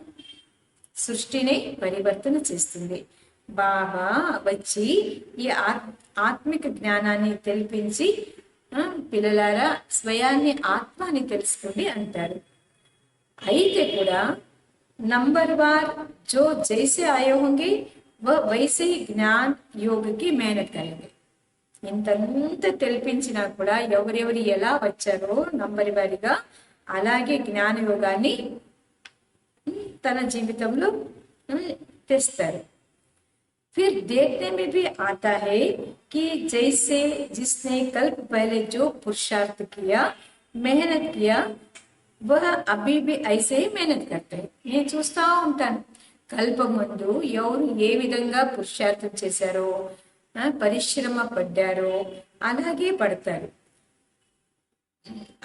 సృష్టిని పరివర్తన చేస్తుంది. బాబా వచ్చి ఈ ఆత్మిక జ్ఞానాన్ని తెలిపించి పిల్లలారా స్వయాన్ని ఆత్మ అని తెలుసుకోండి అంటారు. అయితే కూడా నంబర్ వార్ జో జైసే ఆయే హోంగే వ వైసే జ్ఞాన్ యోగకి మెహనత్ కరేంగే. ఇంతంత తెలిపించినా కూడా ఎవరెవరు ఎలా వచ్చారో నంబర్ వారిగా అలాగే జ్ఞాన యోగాన్ని తన జీవితంలో తెస్తారు. फिर देखने में भी आता है कि जैसे जिसने कल्प पहले जो पुरुषार्थ किया मेहनत किया वह अभी भी ऐसे ही मेहनत करते हैं. నేను చూస్తూ ఉంటాను, కల్పం ముందు ఎవరు ఏ విధంగా పురుషార్థం చేశారో పరిశ్రమ పడ్డారో అలాగే పడతారు.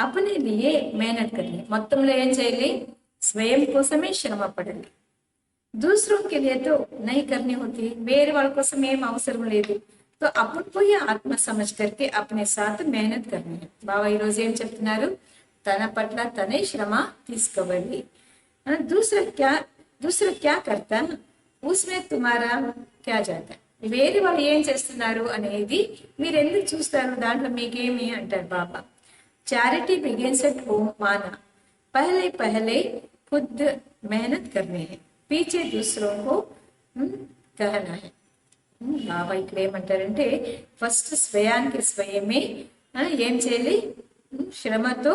अपने लिए मेहनत करनी, మొత్తంలో ఏం చేయాలి, స్వయం కోసమే శ్రమ పడాలి. दूसरों के लिए तो नहीं करनी होती, వేరే వాళ్ళ కోసం ఏం అవసరం లేదు. तो अपन को ये आत्मा समझ करके अपने साथ मेहनत करनी है. బాబా ఈ రోజు ఏం చెప్తున్నారు, తన పట్ల తనే శ్రమ తీసుకోవాలి. दूसरा क्या करता उसमें तुम्हारा क्या जाता. వేరే వాళ్ళు ఏం చేస్తున్నారు అనేది మీరు ఎందుకు చూస్తారు, దాంట్లో మీకేమి అంటారు బాబా. चारिटी बिगिंस एट होम माना, पहले खुद मेहनत करनी है, పీచే దూసరోంకో कहना है. బాబా ఇక్కడ ఏమంటారంటే ఫస్ట్ స్వయానికి స్వయమే ఏం చేయాలి, శ్రమతో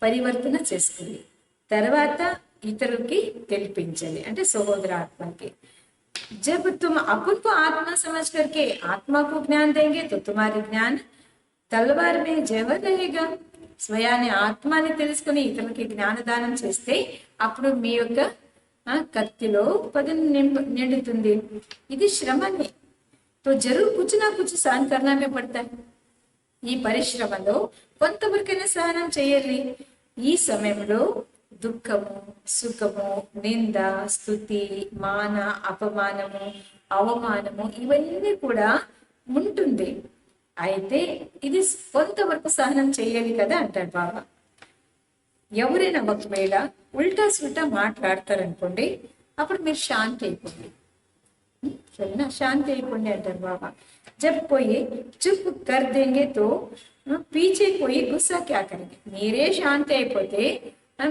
పరివర్తన చేసుకోవాలి, తర్వాత ఇతరులకి తెలిపించాలి, అంటే సహోదర ఆత్మకి. जब तुम अपन को आत्मा समझ करके आत्मा को ज्ञान देंगे तो तुम्हारी ज्ञान तलवार में जहर रहेगा. స్వయాన్ని ఆత్మాని తెలుసుకుని ఇతరులకి జ్ఞానదానం చేస్తే అప్పుడు మీ యొక్క కత్తిలో పదును నిండుతుంది. ఇది శ్రమని. तो जरूर कुछ ना कुछ सहन करना में पड़ता है. ఈ పరిశ్రమలో కొంతవరకైనా సహనం చేయాలి. ఈ సమయంలో దుఃఖము, సుఖము, నింద, స్తుతి, మాన, అపమానము, అవమానము ఇవన్నీ కూడా ఉంటుంది. అయితే ఇది కొంతవరకు సహనం చేయాలి కదా అంటాడు బాబా. ఎవరైనా ఒకవేళ ఉల్టా సుల్టా మాట్లాడతారనుకోండి, అప్పుడు మీరు శాంతి అయిపోండి. సరేనా, శాంతి అయిపోండి అంటారు బాబా. జబ్ కోయి చుప్ కర్ దేంగే తో పీచే కోయి గుస్సా క్యా కరేంగే. మీరే శాంతి అయిపోతే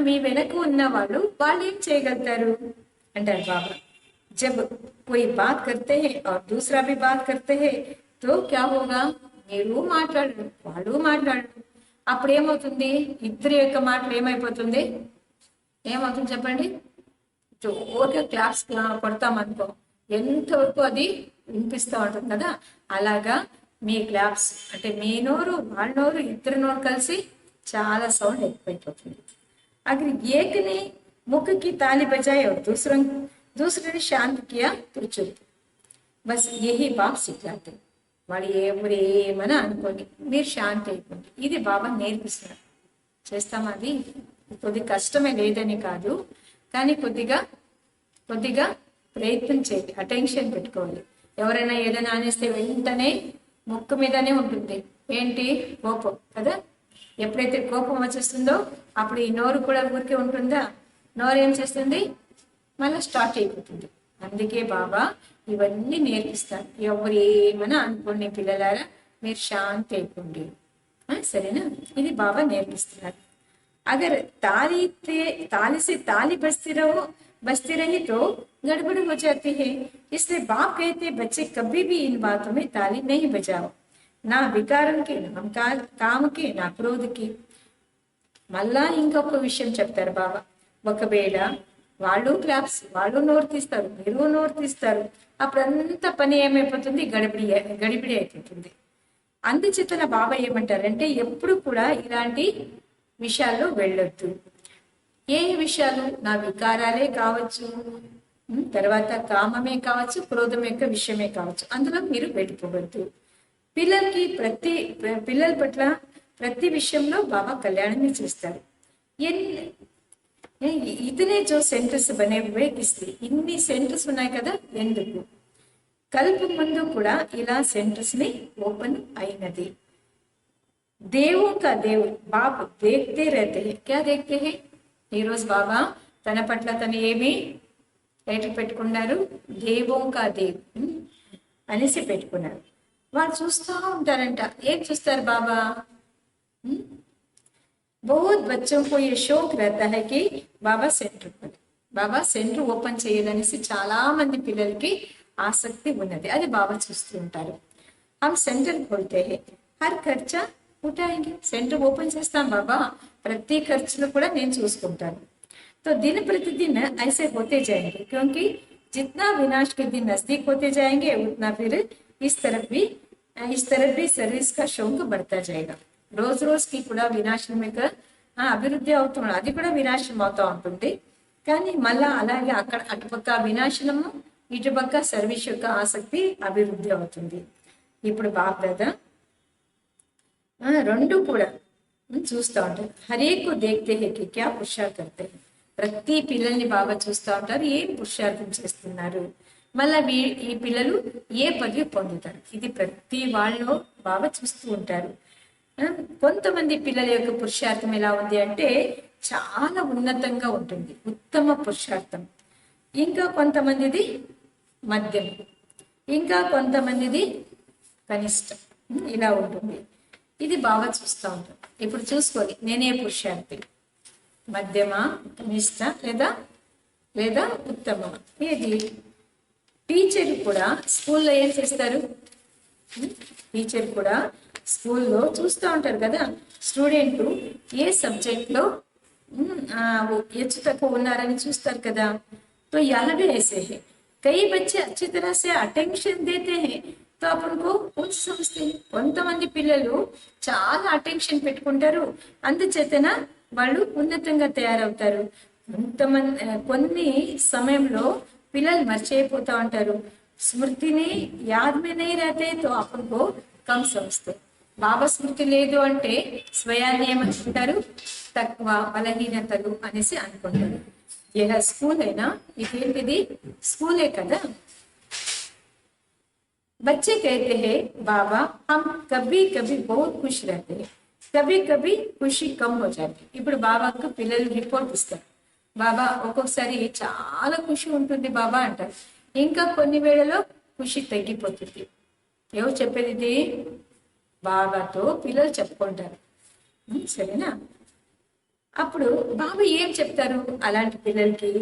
మీ వెనక ఉన్న వాళ్ళు ఏం చేయగలుగుతారు అంటారు బాబా. జబ్ కోయి బాత్ కర్తే హై और दूसरा भी बात करते हैं तो क्या होगा, మీరు మాట్లాడరు వాళ్ళు మాట్లాడరు, అప్పుడు ఏమవుతుంది, ఇద్దరి యొక్క మాటలు ఏమైపోతుంది, ఏమవుతుంది చెప్పండి. ఓకే క్లాప్స్ కొడతామనుకో, ఎంతవరకు అది వినిపిస్తూ ఉంటుంది కదా, అలాగా మీ క్లాప్స్ అంటే మీ నోరు వాళ్ళ నోరు ఇద్దరు నోరు కలిసి చాలా సౌండ్ ఎక్కువైపోతుంది. अगर एक ने मुख की ताली बजाई और दूसरे ने शांत किया तो चुप. बस यही बाप सिखाते. వాళ్ళు ఎవరేమని అనుకోండి, మీరు శాంతి అయిపోండి. ఇది బాబా నేర్పిస్తున్నారు. చేస్తాం, అది కొద్ది కష్టమే లేదని కాదు, కానీ కొద్దిగా ప్రయత్నం చేయాలి, అటెన్షన్ పెట్టుకోవాలి. ఎవరైనా ఏదైనా అనేస్తే వెంటనే ముక్కు మీదనే ఉంటుంది, ఏంటి, కోపం కదా. ఎప్పుడైతే కోపం వచ్చేస్తుందో అప్పుడు ఈ నోరు కూడా ఊరికే ఉంటుందా, నోరు ఏం చేస్తుంది, మళ్ళీ స్టార్ట్ అయిపోతుంది. అందుకే బాబా ఇవన్నీ నేర్పిస్తారు. ఎవరు ఏమన్నా అనుకోండి పిల్లలారా, మీరు శాంతి అయిపోండి, సరేనా. ఇది బాబా నేర్పిస్తున్నారు. అగర్ ताली से ताली बजती रही तो गड़बड़ हो जाती है. इसलिए बाप कहते बच्चे कभी भी इन बातों में ताली नहीं बजाओ, నా వికారం కి, నా కామకి, నా క్రోధకి. మళ్ళా ఇంకొక విషయం చెప్తారు బాబా. ఒకవేళ వాళ్ళు క్లాప్స్, వాళ్ళు నోరు తీస్తారు, మీరు నోరు తీస్తారు, అప్పుడంతా పని ఏమైపోతుంది, గడిబిడి అయిపోతుంది. అందుచేతన బాబా ఏమంటారంటే ఎప్పుడు కూడా ఇలాంటి విషయాల్లో వెళ్ళొద్దు. ఏ విషయాలు, నా వికారాలే కావచ్చు, తర్వాత కామమే కావచ్చు, క్రోధం యొక్క విషయమే కావచ్చు, అందులో మీరు వెళ్ళిపోవద్దు. పిల్లల పట్ల ప్రతి విషయంలో బాబా కళ్యాణమే చేస్తారు. ఇతనే జో సెంటర్స్ బనే హువే కిస్లీ. ఇన్ని సెంటర్స్ ఉన్నాయి కదా, ఎందుకు, కల్ప ముందు కూడా ఇలా సెంటర్స్ ని ఓపెన్ అయినది. దేవో కా దేవ్ బాప్ దేఖ్తే రహతే హై. క్యా దేఖ్తే హై, ఈరోజు బాబా తన పట్ల తను ఏమి టైటిల్ పెట్టుకున్నారు, దేవో కా దేవ్ అనేసి పెట్టుకున్నారు. వాళ్ళు చూస్తూ ఉంటారంట. ఏం చూస్తారు బాబా, बहुत बच्चों को ये शौक रहता है कि బాబా సెంటర్ ఓపెన్ చేయాలనేసి చాలా మంది పిల్లలకి ఆసక్తి ఉన్నది. అది బాబా చూస్తూ ఉంటారు. హమ్ సెంటర్ ఖోల్తే హై, హర్ ఖర్చా ఉఠాయేంగే. సెంటర్ ఓపెన్ చేస్తాం బాబా, ప్రతి ఖర్చును కూడా నేను చూసుకుంటాను. तो दिन प्रतिदिन ऐसे होते जाएंगे, क्योंकि जितना विनाश के दिन नजदीक होते जाएंगे उतना फिर इस तरफ भी सर्विस का शौक बढ़ता जाएगा. రోజు రోజుకి కూడా వినాశనం యొక్క అభివృద్ధి అవుతుంది, అది కూడా వినాశనం అవుతూ ఉంటుంది. కానీ మళ్ళా అలాగే అక్కడ అటుపక్క వినాశనము, ఇటుపక్క సర్వీస్ యొక్క ఆసక్తి అభివృద్ధి అవుతుంది. ఇప్పుడు బాబ్ దాదా రెండు కూడా చూస్తూ ఉంటారు. హరేకు దేఖ్తే హై కి క్యా పురుషార్థ్ కర్తే హై. ప్రతి పిల్లల్ని బాగా చూస్తూ ఉంటారు, ఏం పురుషార్థం చేస్తున్నారు, మళ్ళా ఈ పిల్లలు ఏ పదవి పొందుతారు, ఇది ప్రతి వాళ్ళు బాగా చూస్తూ ఉంటారు. కొంతమంది పిల్లల యొక్క పురుషార్థం ఎలా ఉంది అంటే చాలా ఉన్నతంగా ఉంటుంది, ఉత్తమ పురుషార్థం. ఇంకా కొంతమందిది మధ్యం, ఇంకా కొంతమందిది కనిష్టం, ఇలా ఉంటుంది. ఇది బాగా చూస్తూ ఉంటాం. ఇప్పుడు చూసుకోవాలి, నేనే పురుషార్థి, మధ్యమా, కనిష్ట, లేదా ఉత్తమమా, ఏది. టీచర్ కూడా స్కూల్లో ఏం చేస్తారు, టీచర్ కూడా స్కూల్లో చూస్తూ ఉంటారు కదా, స్టూడెంట్ ఏ సబ్జెక్ట్లో హెచ్చు తక్కువ ఉన్నారని చూస్తారు కదా. तो यह भी ऐसे है, कई बच्चे अच्छी तरह से अटेंशन देते हैं तो अपन को कुछ समझते हैं. కొంతమంది పిల్లలు చాలా అటెన్షన్ పెట్టుకుంటారు, అందుచేతన వాళ్ళు ఉన్నతంగా తయారవుతారు. కొన్ని సమయంలో పిల్లలు మర్చిపోతూ ఉంటారు, స్మృతిని యాద్ మే నహీ రహతే తో अपन को कम समझते. బాబా స్మృతి లేదు అంటే స్వయాన్ని ఏమనుకుంటారు, తక్కువ, బలహీనతలు అనేసి అనుకుంటారు. ఏ స్కూల్ అయినా ఇదేంటిది, స్కూలే కదా. बच्चे कहते हैं बाबा हम कभी कभी बहुत खुश रहते हैं, कभी कभी खुशी कम हो जाती है. ఇప్పుడు బాబాకు పిల్లలు రిపోర్ట్ ఇస్తారు, బాబా ఒక్కొక్కసారి చాలా ఖుషి ఉంటుంది బాబా అంటారు, ఇంకా కొన్ని వేళలో ఖుషి తగ్గిపోతుంది. ఎవరు చెప్పేది ఇది? బాబాతో పిల్లలు చెప్పుకుంటారు. సరేనా? అప్పుడు బాబా ఏం చెప్తారు అలాంటి పిల్లలకి?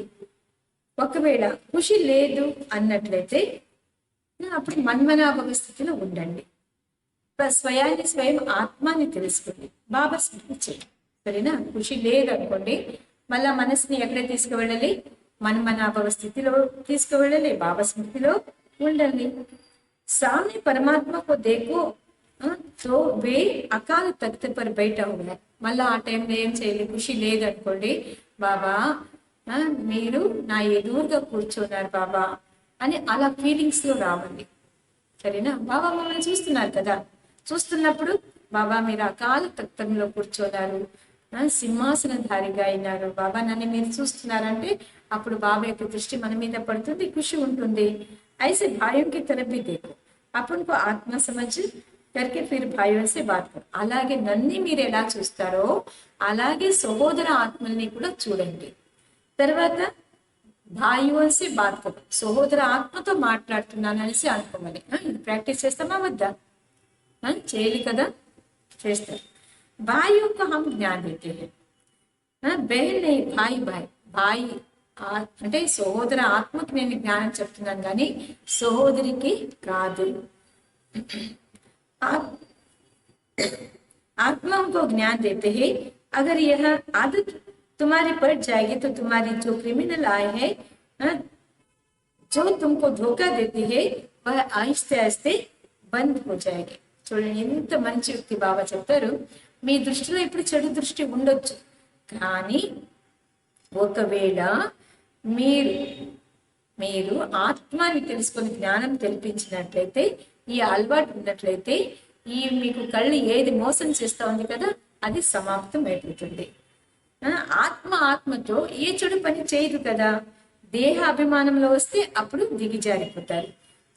ఒకవేళ ఖుషి లేదు అన్నట్లయితే అప్పుడు మన్మనాభవ స్థితిలో ఉండండి. స్వయాన్ని స్వయం ఆత్మాని తెలుసుకుంది, బాబా స్మృతి చేయండి. సరేనా? ఖుషి లేదనుకోండి, మళ్ళా మనసుని ఎక్కడ తీసుకువెళ్ళాలి? మన్మనాభవ స్థితిలో తీసుకువెళ్ళాలి, బాబా స్మృతిలో ఉండాలి. సామ్య పరమాత్మ కో దేకో తో వే అకాల తఖ్త్ పర్ బయట ఉన్నాయి. మళ్ళా ఆ టైంలో ఏం చేయాలి? ఖుషి లేదనుకోండి, బాబా మీరు నా ఎదురుగా కూర్చున్నారు బాబా అని అలా ఫీలింగ్స్ లో రావండి. సరేనా? బాబా మమ్మల్ని చూస్తున్నారు కదా, చూస్తున్నప్పుడు బాబా మీరు అకాల తఖ్తంలో కూర్చోన్నారు, సింహాసనధారిగా అయినారు బాబా, నన్ను మీరు చూస్తున్నారంటే అప్పుడు బాబా యొక్క దృష్టి మన మీద పడుతుంది, ఖుషి ఉంటుంది. ఐసే భాయం కి तरफ भी देखो, अपन को आत्मा समझ करके फिर भाइयों से बात करो. అలాగే నన్ను మీరు ఎలా చూస్తారో అలాగే సహోదర ఆత్మల్ని కూడా చూడండి. తర్వాత భాయివన్సే బాత్ కరు, సహోదర ఆత్మతో మాట్లాడుతున్నాను అనేసి అనుకోమని. ఇది ప్రాక్టీస్ చేస్తామా వద్దా? చేయాలి కదా, చేస్తారు. భాయికి హమ్ జ్ఞాన్ దేతే హై, బహన్ నే భాయి భాయి భాయి అంటే సహోదర ఆత్మకి నేను జ్ఞానం చెప్తున్నాను కానీ సహోదరికి కాదు. आत्मा को ज्ञान देते हैं, अगर यह आदत तुम्हारी पड़ जाएगी तो तुम्हारी जो क्रिमिनल आए हैं, जो तुमको धोखा देती है, वह आहिस्ते आहिस्ते బంద్ हो जाएगी. చూడండి ఎంత మంచి వ్యక్తి బాబా చెప్తారు. మీ దృష్టిలో ఇప్పుడు చెడు దృష్టి ఉండొచ్చు, కానీ ఒకవేళ మీరు ఆత్మాని తెలుసుకొని జ్ఞానం తెలిపించినట్లయితే, ఈ అలవాటు ఉన్నట్లయితే, ఈ మీకు కళ్ళు ఏది మోసం చేస్తా ఉంది కదా అది సమాప్తం అయిపోతుంది. ఆత్మతో ఏ చెడు పని చేయదు కదా. దేహ అభిమానంలో వస్తే అప్పుడు దిగిజారిపోతారు.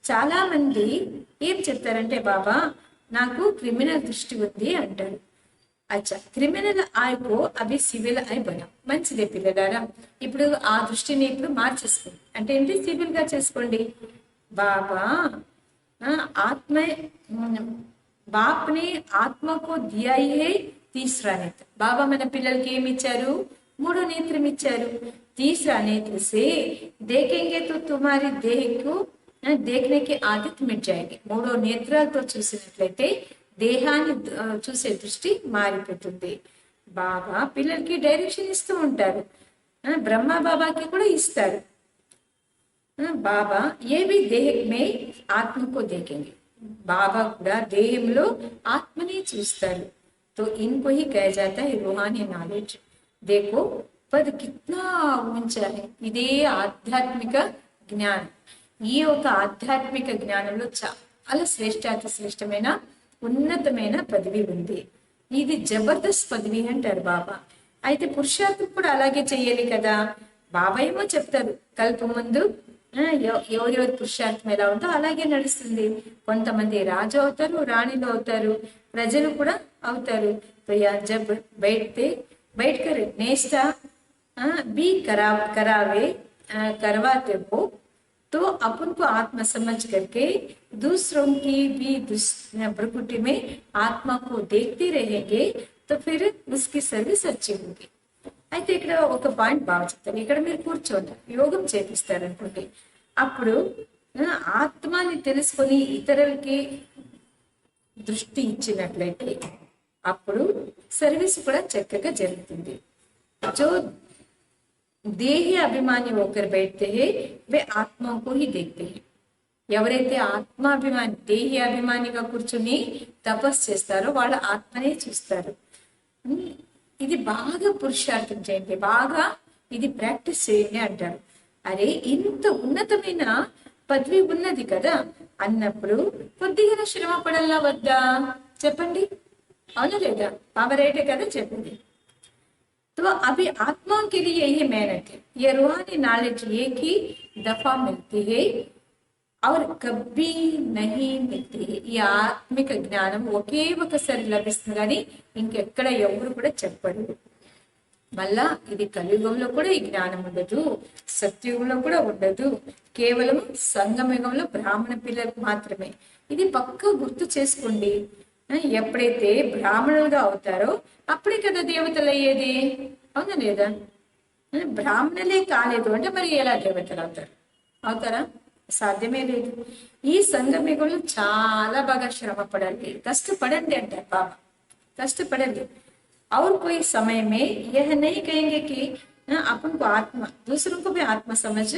చాలా మంది ఏం చెప్తారంటే, బాబా నాకు క్రిమినల్ దృష్టి ఉంది అంటారు. అచ్చా, క్రిమినల్ ఆయకో అవి సివిల్ అయి బనా. మంచిదే పిల్లలారా, ఇప్పుడు ఆ దృష్టిని ఇప్పుడు మార్చేసుకోండి. అంటే ఏంటి? సివిల్ గా చేసుకోండి. బాబా ఆత్మ बाप ने आत्मा को दिया ही है तीसरा नेत्र. बाबा మన పిల్లలకి ఏమి ఇచ్చారు? మూడో నేత్రం ఇచ్చారు. तीसरा नेत्र से देखेंगे तो तुम्हारी देह को देखने की आदत मिट जाएगी. మూడో నేత్రాలతో చూసినట్లయితే దేహాన్ని చూసే దృష్టి మారిపోతుంది. బాబా పిల్లలకి డైరెక్షన్ ఇస్తూ ఉంటారు, బ్రహ్మ బాబాకి కూడా ఇస్తారు. బాబా ఏ भी देह में आत्मा को देखेंगे, बाबा కూడా దేహంలో ఆత్మని చూస్తారు. तो इनको ही कहा जाता है रूहानी नॉलेज. देखो पद कितना ऊंचा है. ఇదే ఆధ్యాత్మిక జ్ఞానం. ఈ ఒక ఆధ్యాత్మిక జ్ఞానంలో చాలా శ్రేష్టాతి శ్రేష్టమైన ఉన్నతమైన పదవి ఉంది. ఇది జబర్దస్త్ పదవి అంటారు బాబా. అయితే పురుషార్థం కూడా అలాగే చెయ్యాలి కదా. బాబా ఏమో చెప్తారు, కల్ప ముందు ఎవరెవరి పురుషార్థం ఎలా ఉందో అలాగే నడుస్తుంది. కొంతమంది రాజు అవుతారు, రాణిలు అవుతారు, ప్రజలు కూడా అవుతారు. तो या जब बैठकर नेस्ता भी करवाते हो तो अपन को आत्मा समझ करके दूसरों की भी प्रकृति में आत्मा को देखते रहेंगे तो फिर उसकी सर्विस अच्छी होगी. అయితే ఇక్కడ ఒక పాయింట్ బాగా చెప్తారు. ఇక్కడ మీరు కూర్చోండి, యోగం చేపిస్తారు అనుకోండి. అప్పుడు ఆత్మాని తెలుసుకొని ఇతరులకి దృష్టి ఇచ్చినట్లయితే అప్పుడు సర్వీస్ కూడా చక్కగా జరుగుతుంది. जो देही अभिमानी होकर बैठते हैं वे आत्मा को ही देखते हैं. ఎవరైతే ఆత్మాభిమాని దేహి అభిమానిగా కూర్చుని తపస్సు చేస్తారో వాళ్ళ ఆత్మనే చూస్తారు. ఇది బాగా పురుషార్థం చేయండి, బాగా ఇది ప్రాక్టీస్ చేయండి అంటారు. అరే ఇంత ఉన్నతమైన పదవి ఉన్నది కదా అన్నప్పుడు కొద్దిగా శ్రమ పడాలా వద్దా? చెప్పండి, అవునా లేదా? బాబా రైటే కదా చెప్పింది. तो अभी आत्माओं के लिए यही मेहनत है। ये रूहानी नॉलेज एक ही दफा मिलती है और कभी नहीं मिलती है। ఈ ఆత్మిక జ్ఞానం ఒకే ఒకసారి లభిస్తుంది కానీ ఇంకెక్కడ ఎవరు కూడా చెప్పరు. మళ్ళా ఇది కలియుగంలో కూడా ఈ జ్ఞానం ఉండదు, సత్యుగంలో కూడా ఉండదు, కేవలం సంగమయుగంలో బ్రాహ్మణ పిల్లలకు మాత్రమే. ఇది పక్కా గుర్తు చేసుకోండి. ఎప్పుడైతే బ్రాహ్మణులుగా అవుతారో అప్పుడే కదా దేవతలు అయ్యేది, అవునా లేదా? బ్రాహ్మణులే కాలేదు అంటే మరి ఎలా దేవతలు అవుతారు? అవుతారా? సాధ్యమే లేదు. ఈ సంగమయుగంలో చాలా బాగా శ్రమ పడండి, కష్టపడండి అంటారు బాబా, కష్టపడండి. और कोई समय में यह नहीं कहेंगे कि अपन को आत्मा, दूसरों को भी आत्मा समझ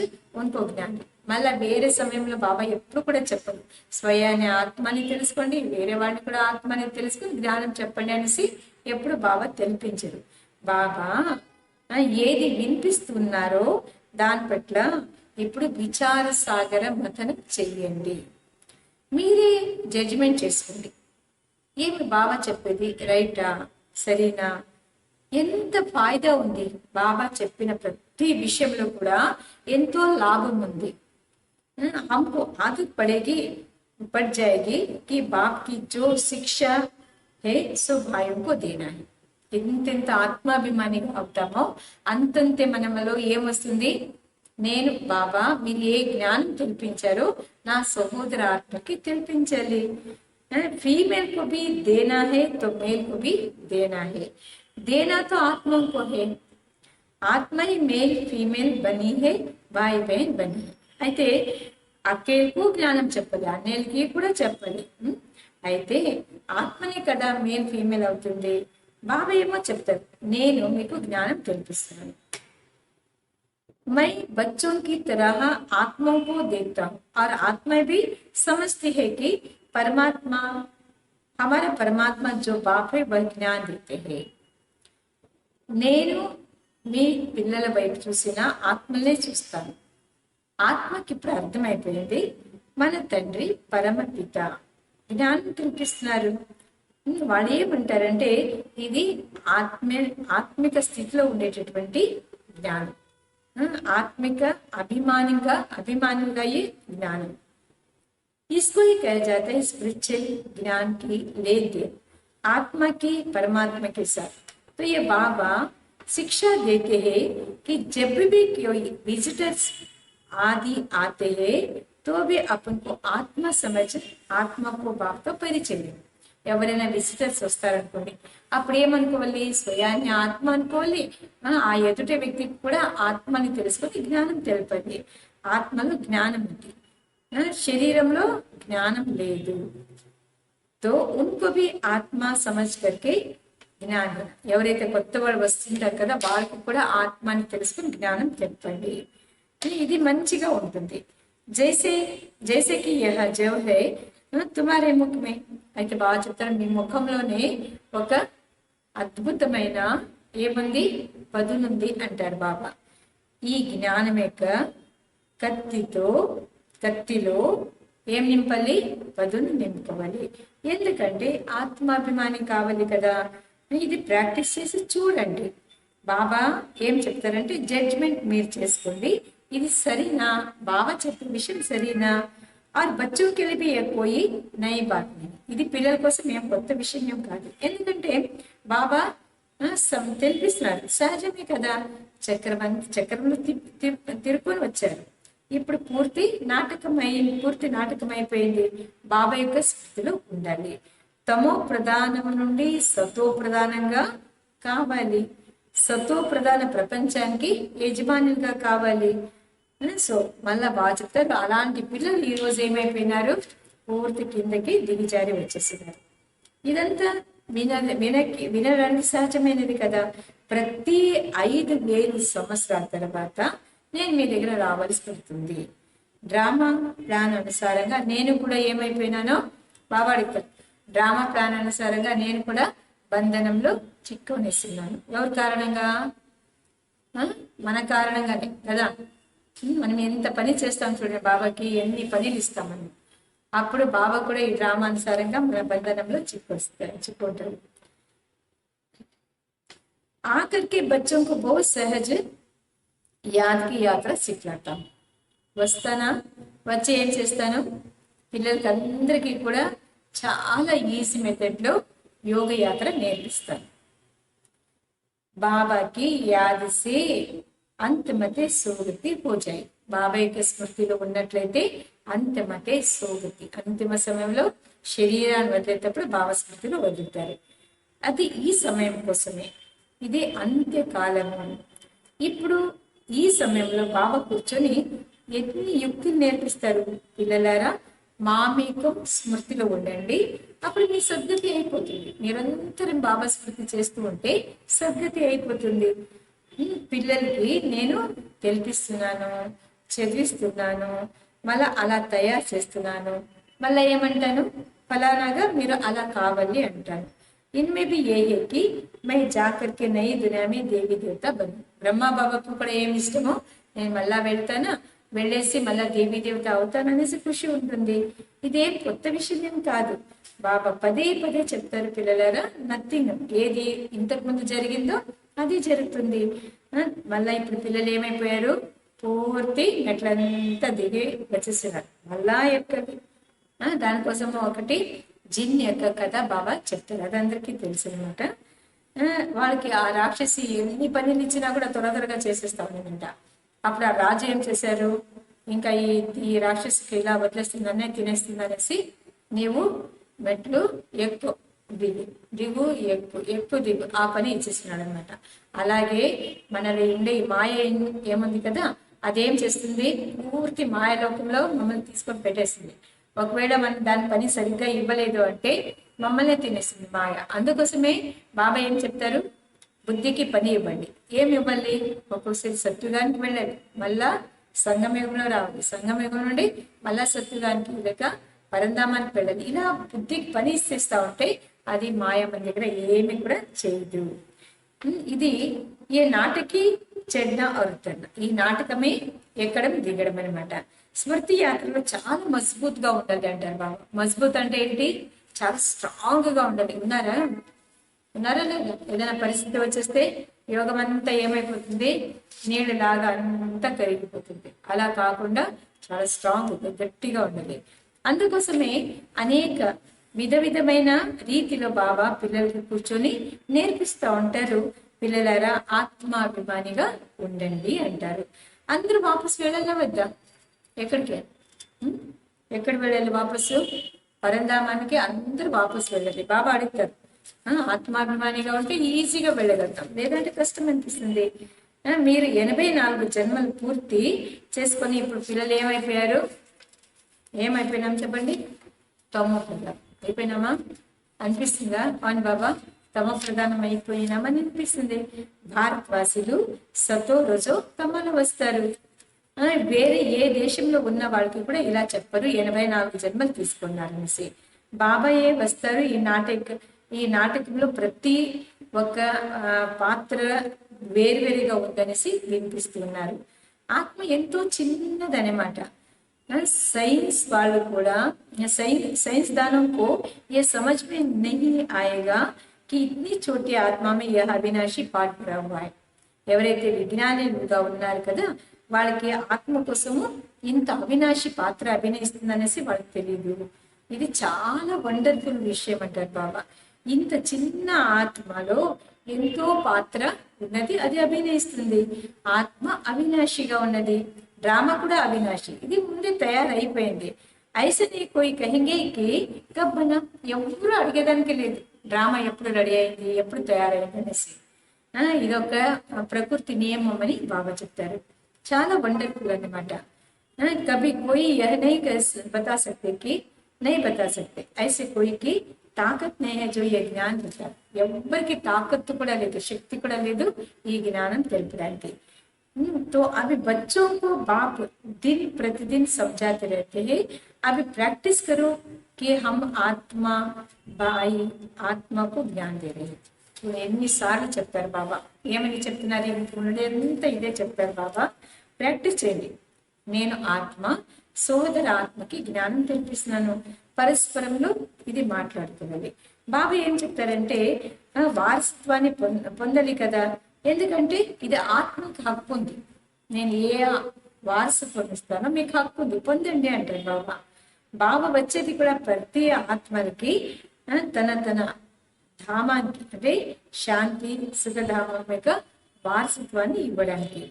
उनको ज्ञान. మళ్ళా వేరే సమయంలో బాబా ఎప్పుడు కూడా చెప్పండి స్వయాన్ని ఆత్మని తెలుసుకోండి, వేరే వాడిని కూడా ఆత్మని తెలుసుకొని జ్ఞానం చెప్పండి అనేసి ఎప్పుడు బాబా తెలిపించరు. బాబా ఏది వినిపిస్తున్నారో దాని పట్ల ఇప్పుడు విచార సాగర మథనం చెయ్యండి. మీరే జడ్జిమెంట్ చేసుకోండి, ఏమి బాబా చెప్పేది రైటా సరేనా, ఎంత ఫాయిదా ఉంది. బాబా చెప్పిన ప్రతి విషయంలో కూడా ఎంతో లాభం ఉంది. हमको आदत पड़ेगी, पड़ जाएगी कि बाप की जो शिक्षा है सो भाइयों को देना है. ఎంతెంత ఆత్మాభిమానిగా అవుతామో అంతంతే మనలో ఏమొస్తుంది, నేను బాబా మీరు ఏ జ్ఞానం తెలిపించారో నా సహోదర ఆత్మకి తెలిపించాలి. फीमेल को भी देना है तो मेल को भी देना है. देना तो आत्मा को है. आत्मा ही मेल फीमेल बनी है, भाई बहन बनी है. అయితే అక్కేలకు జ్ఞానం చెప్పాలి, అన్నయ్యలకి కూడా చెప్పాలి. అయితే ఆత్మనే కదా మేల్ ఫీమేల్ అవుతుంది. బాబా ఏమో చెప్తారు, నేను మీకు జ్ఞానం తెలిపిస్తున్నాను. मैं बच्चों की तरह आत्माओं को देखता हूँ और आत्मा भी समझती है कि परमात्मा, हमारा परमात्मा जो बाप है वह ज्ञान देते हैं. నేను మీ పిల్లల వైపు చూసిన ఆత్మలే చూస్తాను. ఆత్మకి ఇప్పుడు అర్థమైపోయింది మన తండ్రి పరమపిత జ్ఞానం కల్పిస్తున్నారు. వాళ్ళు ఏమంటారంటే ఇది ఆత్మిక స్థితిలో ఉండేటటువంటి జ్ఞానం, ఆత్మిక అభిమానులుగా అయ్యే జ్ఞానం. इसको ही कहा जाता है स्पिरिचुअल ज्ञान की लेन देन आत्मा की परमात्मा के साथ. तो ये बाबा शिक्षा देते हैं कि जब भी कोई विजिटर्स आदि आते हैं तो भी अपन को आत्मा समझ आत्मा को बाप का परिचय. ఎవరైనా విజిటర్స్ వస్తారనుకోండి, అప్పుడు ఏమనుకోవాలి, స్వయాన్ని ఆత్మ అనుకోవాలి. ఆ ఎదుటి వ్యక్తికి కూడా ఆత్మని తెలుసుకొని జ్ఞానం తెలపండి. ఆత్మలో జ్ఞానం ఉంది, శరీరంలో జ్ఞానం లేదు. తో ఉनको भी ఆత్మ సమజ్ करके జ్ఞానం, ఎవరైతే కొత్త వాడు వస్తుంటారు కదా వాళ్ళకి కూడా ఆత్మని తెలుసుకుని జ్ఞానం చెప్పండి. ఇది మంచిగా ఉంటుంది. జైసే జైసే కి యహ జో హై తుమారే ముఖ్ మే. అయితే బాగా చెప్తారు, మీ ముఖంలోనే ఒక అద్భుతమైన ఏముంది, పదునుంది అంటారు బాబా. ఈ జ్ఞానం యొక్క కత్తిలో ఏం నింపాలి, పదును నింపుకోవాలి. ఎందుకంటే ఆత్మాభిమాని కావాలి కదా. ఇది ప్రాక్టీస్ చేసి చూడండి. బాబా ఏం చెప్తారంటే జడ్జ్మెంట్ మీరు చేసుకోండి, ఇది సరేనా, బాబా చెప్పిన విషయం సరేనా. और बच्चों के लिए भी ये कोई नई बात नहीं. ఇది పిల్లల కోసం ఏం కొత్త విషయం ఏం కాదు. ఎందుకంటే బాబా తెలిపిస్తున్నారు, సహజమే కదా. చక్రంలో తిరుక్కొని వచ్చారు, ఇప్పుడు పూర్తి నాటకం అయిపోయింది. బాబా యొక్క స్థితిలో ఉండాలి. తమో ప్రధానం నుండి సతో ప్రధానంగా కావాలి, సతో ప్రధాన ప్రపంచానికి యజమానులుగా కావాలి. సో మళ్ళా బాగా చెప్తారు, అలాంటి పిల్లలు ఈ రోజు ఏమైపోయినారు, పూర్తి కిందకి దిగిజారి వచ్చేసినారు. ఇదంతా వినడానికి సహజమైనది కదా. ప్రతి 5,000 సంవత్సరాల తర్వాత నేను మీ దగ్గర రావాల్సి పడుతుంది. డ్రామా ప్లాన్ అనుసారంగా నేను కూడా ఏమైపోయినానో బాబా అడుగుతారు. డ్రామా ప్లాన్ అనుసారంగా నేను కూడా బంధనంలో చిక్కునేస్తున్నాను. ఎవరి కారణంగా? మన కారణంగానే కదా. మనం ఎంత పని చేస్తాం చూడండి, బాబాకి ఎన్ని పనులు ఇస్తామని. అప్పుడు బాబా కూడా ఈ డ్రామానుసారంగా మన బంధనంలో చిక్కుంటారు. आकर के बच्चों को बहुत सहज యాద్ కి యాత్ర సిక్లాడతాం. వస్తానా, వచ్చి ఏం చేస్తాను, పిల్లలకి అందరికీ కూడా చాలా ఈజీ మెథడ్లో యోగ యాత్ర నేర్పిస్తాను. బాబాకి యాద్ సే అంతమతే సోగతి పోజాయి. బాబా యొక్క స్మృతిలో ఉన్నట్లయితే అంతమతే సోగతి, అంతిమ సమయంలో శరీరాన్ని వదిలేటప్పుడు బాబా స్మృతిలో వదులుతారు. అది ఈ సమయం కోసమే, ఇది అంత్యకాలము. ఇప్పుడు ఈ సమయంలో బాబా కూర్చొని ఎన్ని యుక్తులు నేర్పిస్తారు. పిల్లలారా, మామీకం స్మృతిలో ఉండండి, అప్పుడు మీ సద్గతి అయిపోతుంది. నిరంతరం బాబా స్మృతి చేస్తూ ఉంటే సద్గతి అయిపోతుంది. పిల్లలకి నేను తెలిపిస్తున్నాను, చదివిస్తున్నాను, మళ్ళా అలా తయారు చేస్తున్నాను, మళ్ళా ఏమంటాను, ఫలానాగా మీరు అలా కావాలి అంటాను. इनमें भी यही है कि मैं जाकर के नई दुनिया में देवी देवता बनू. బ్రహ్మ బాబాకు కూడా ఏమి ఇష్టమో, నేను మళ్ళా వెళ్తానా, వెళ్ళేసి మళ్ళా దేవీ దేవత అవుతాననేసి ఖుషి ఉంటుంది. ఇదేం కొత్త విషయం ఏం కాదు. బాబా పదే పదే చెప్తారు, పిల్లలారా, నథింగ్, ఏది ఇంతకు ముందు జరిగిందో అది జరుగుతుంది. మళ్ళా ఇప్పుడు పిల్లలు ఏమైపోయారు, పూర్తి మెట్లంతా దిగి వచ్చేసినారు, మళ్ళా ఎక్కడి. దానికోసం ఒకటి జిన్ యొక్క కథ బాబా చెప్తారు, అది అందరికీ తెలుసు అనమాట. వాళ్ళకి ఆ రాక్షసి ఎన్ని పనులు ఇచ్చినా కూడా త్వరగా చేసేస్తా ఉందంట. అప్పుడు ఆ రాజు ఏం చేశారు, ఇంకా ఈ రాక్షసికి ఇలా వదిలేస్తుందనే తినేస్తుందనేసి, నీవు మెట్లు ఎక్కువ దిగు ఎక్కువ దిగు, ఆ పని ఇచ్చేస్తున్నాడు అనమాట. అలాగే మనలో ఉండే ఈ మాయ ఏముంది కదా, అదేం చేస్తుంది, పూర్తి మాయలోకంలో మమ్మల్ని తీసుకొని పెట్టేస్తుంది. ఒకవేళ మనం దాని పని సరిగ్గా ఇవ్వలేదు అంటే మమ్మల్ని తినేస్తుంది మాయ. అందుకోసమే బాబా ఏం చెప్తారు, బుద్ధికి పని ఇవ్వండి. ఏమి ఇవ్వాలి, ఒక్కొక్కసారి సత్యుగానికి వెళ్ళాలి, మళ్ళా సంగమయుగంలో రావాలి, సంగమయుగం నుండి మళ్ళా సత్యుగానికి లేక పరంధామానికి వెళ్ళాలి. ఇలా బుద్ధికి పని ఇస్తేస్తా ఉంటే అది మాయ మన దగ్గర ఏమి కూడా చేయదు. ఇది ఈ నాటకి చెడ్డ అరుతన్న, ఈ నాటకమే ఎక్కడం దిగడం అనమాట. స్మృతి యాత్రలో చాలా మజబూత్ గా ఉండాలి అంటారు బాబా. మజబూత్ అంటే ఏంటి, చాలా స్ట్రాంగ్ గా ఉండాలి. ఉన్నారా లేదా? ఏదైనా పరిస్థితి వచ్చేస్తే యోగం అంతా ఏమైపోతుంది, నీళ్ళు లాగా అంతా కరిగిపోతుంది. అలా కాకుండా చాలా స్ట్రాంగ్ గట్టిగా ఉండాలి. అందుకోసమే అనేక విధమైన రీతిలో బాబా పిల్లలకి కూర్చొని నేర్పిస్తూ ఉంటారు. పిల్లలారా, ఆత్మాభిమానిగా ఉండండి అంటారు. అందరూ వాపసు వెళ్ళాలా వద్దా, ఎక్కడికి వెళ్ళాలి వాపసు, పరంధామానికి అందరూ వాపసు వెళ్ళాలి. బాబా అడుగుతారు, ఆత్మాభిమానిగా ఉంటే ఈజీగా వెళ్ళగలుగుతాం, లేదంటే కష్టం అనిపిస్తుంది. మీరు 84 జన్మలు పూర్తి చేసుకొని ఇప్పుడు పిల్లలు ఏమైపోయినాం చెప్పండి, తమో ప్రధానం అయిపోయినామా అనిపిస్తుందా? అవును బాబా, తమో ప్రధానం అయిపోయినామని అనిపిస్తుంది. భారతవాసులు సతో రోజు తమలో వస్తారు. వేరే ఏ దేశంలో ఉన్న వాళ్ళకి కూడా ఇలా చెప్పరు, 84 జన్మలు తీసుకున్నారనేసి. బాబాయే వస్తారు. ఈ నాటకంలో ప్రతి ఒక్క పాత్ర వేరువేరుగా ఉందనేసి వినిపిస్తున్నారు. ఆత్మ ఎంతో చిన్నదనమాట. साइंस वालों కూడా साइंस दानों को ये समझ में नहीं आएगा कि इतनी छोटी आत्मा में यह अविनाशी पार्ट भरा हुआ है. ఎవరైతే విజ్ఞానిగా ఉన్నారు కదా, వాళ్ళకి ఆత్మ కోసము ఇంత అవినాశి పాత్ర అభినయిస్తుందనేసి వాళ్ళకి తెలియదు. ఇది చాలా వండర్ఫుల్ విషయం అంటారు బాబా. ఇంత చిన్న ఆత్మలో ఎంతో పాత్ర ఉన్నది, అది అభినయిస్తుంది. ఆత్మ అవినాశిగా ఉన్నది, డ్రామా కూడా అవినాశి, ఇది ముందే తయారైపోయింది. ఐసని కోయి కహింగేకి కబ్బన, ఎవరు అడిగేదానికి లేదు డ్రామా ఎప్పుడు రెడీ అయింది, ఎప్పుడు తయారైంది అనేసి. ఇదొక ప్రకృతి నియమం అని బాబా చెప్తారు. చాలా వండర్ఫుల్ అన్నమాట. కభీ కోయి యహ్ నహీ బతా సక్తే కి నహీ బతా సక్తే, ఐసే కోయికి తాకత్ నహీ హై జో యే జ్ఞాన్ బతారు. ఎవరికి తాకత్తు కూడా లేదు, శక్తి కూడా లేదు ఈ జ్ఞానం తెలుపడానికి. तो अभी बच्चों को बाप दिन प्रतिदिन समझाते रहते हैं, अभी प्रैक्टिस करो कि हम आत्मा भाई आत्मा को ज्ञान दे रहे हैं. ఎన్నిసార్లు చెప్తారు బాబా, ఏమని చెప్తున్నారు, ఎంత ఇదే చెప్తారు బాబా. ప్రాక్టీస్ చేయండి, నేను ఆత్మ సోదర ఆత్మకి జ్ఞానం తెలిపిస్తున్నాను. పరస్పరంలో ఇది మాట్లాడుతున్నది. బాబా ఏం చెప్తారంటే వారసత్వాన్ని పొందాలి కదా, ఎందుకంటే ఇది ఆత్మకి హక్కు ఉంది. నేను ఏ వారసత్వం ఇస్తానో మీకు హక్కు ఉంది, పొందండి అంటారు బాబా. బాబా వచ్చేది కూడా ప్రతి ఆత్మలకి తన తన ధామానికి అంటే శాంతి సుఖధామం యొక్క వారసత్వాన్ని ఇవ్వడానికి.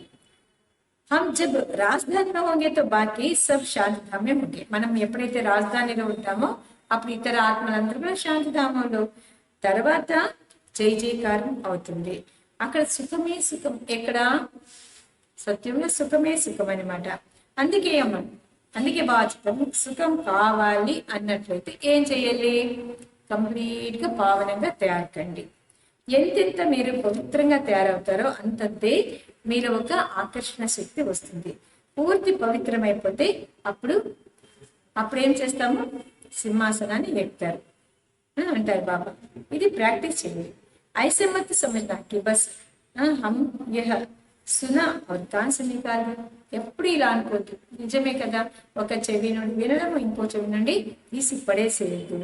हम जब राजधानी में होंगे तो बाकी सब శాంతి ధామే होंगे. మనం ఎప్పుడైతే రాజధానిలో ఉంటామో అప్పుడు ఇతర ఆత్మలందరూ కూడా శాంతి ధామంలో. తర్వాత జై జయకారం అవుతుంది. అక్కడ సుఖమే సుఖం. ఎక్కడ సత్యంలో సుఖమే సుఖం అనమాట. అందుకే బాగా చెప్తాము, సుఖం కావాలి అన్నట్లయితే ఏం చెయ్యాలి? కంప్లీట్ గా పావనంగా తయారు కండి. ఎంతెంత మీరు పవిత్రంగా తయారవుతారో అంతంతే మీరు ఒక ఆకర్షణ శక్తి వస్తుంది. పూర్తి పవిత్రమైపోతే అప్పుడు ఏం చేస్తాము? సింహాసనాన్ని ఎక్కుతారు అంటారు బాబా. ఇది ప్రాక్టీస్ చేయాలి. ऐसे मत समझना कि बस हम यह సునా అవతాన్సనికాలు. ఎప్పుడు ఇలా అనుకోద్దు. నిజమే కదా, ఒక చెవి నుండి వినడం ఇంకో చెవి నుండి తీసి పడేసేయద్దు.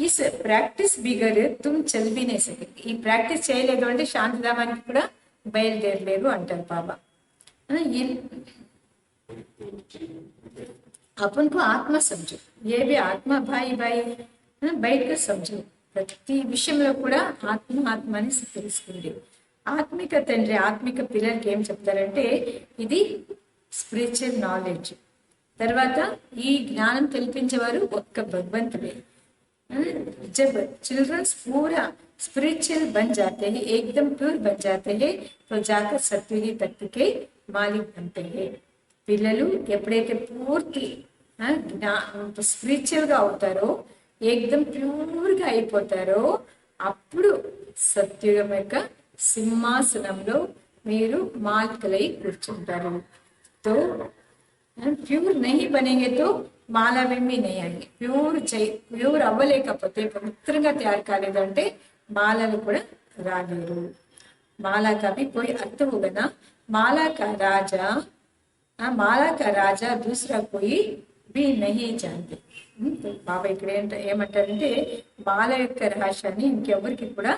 ఇస్ ప్రాక్టీస్ బిగర్ తుమ్ చదివినే సకే. ఈ ప్రాక్టీస్ చేయలేదు అంటే శాంతిధామానికి కూడా బయలుదేరలేరు అంటారు బాబా. अपन को आत्मा समझो, ये भी आत्मा भाई भाई बैठ कर समझो. ప్రతి విషయంలో కూడా ఆత్మ అని తెలుసుకోండి. ఆత్మిక తండ్రి ఆత్మిక పిల్లలకి ఏం చెప్తారంటే ఇది స్పిరిచువల్ నాలెడ్జ్. తర్వాత ఈ జ్ఞానం తెలిపించేవారు ఒక్క భగవంతుడే. जब चिल्ड्रंस पूरा स्पिरिचुअल बन जाते हैं, एकदम प्योर बन जाते हैं, तो जाकर सत्युगी तत्व के मालिक बनते हैं. పిల్లలు ఎప్పుడైతే పూర్తి స్పిరిచువల్ గా అవుతారో, ఏకదం ప్యూర్ గా అయిపోతారో, అప్పుడు సత్యుగం యొక్క సింహాసనంలో మీరు మాలికలై కూర్చుంటారు. తో ప్యూర్ నహీ బనేంగే తో మాలా में नहीं आएंगे. ప్యూర్ అవ్వలేకపోతే, పవిత్రంగా తయారు కాలేదంటే మాలలు కూడా రాలేరు. మాలా కా भी कोई अर्थ होगा ना. माला का राजा दूसरा कोई भी नहीं जानते. బాబా ఇక్కడ ఏమంటారంటే మాల యొక్క రహస్యాన్ని ఇంకెవరికి కూడా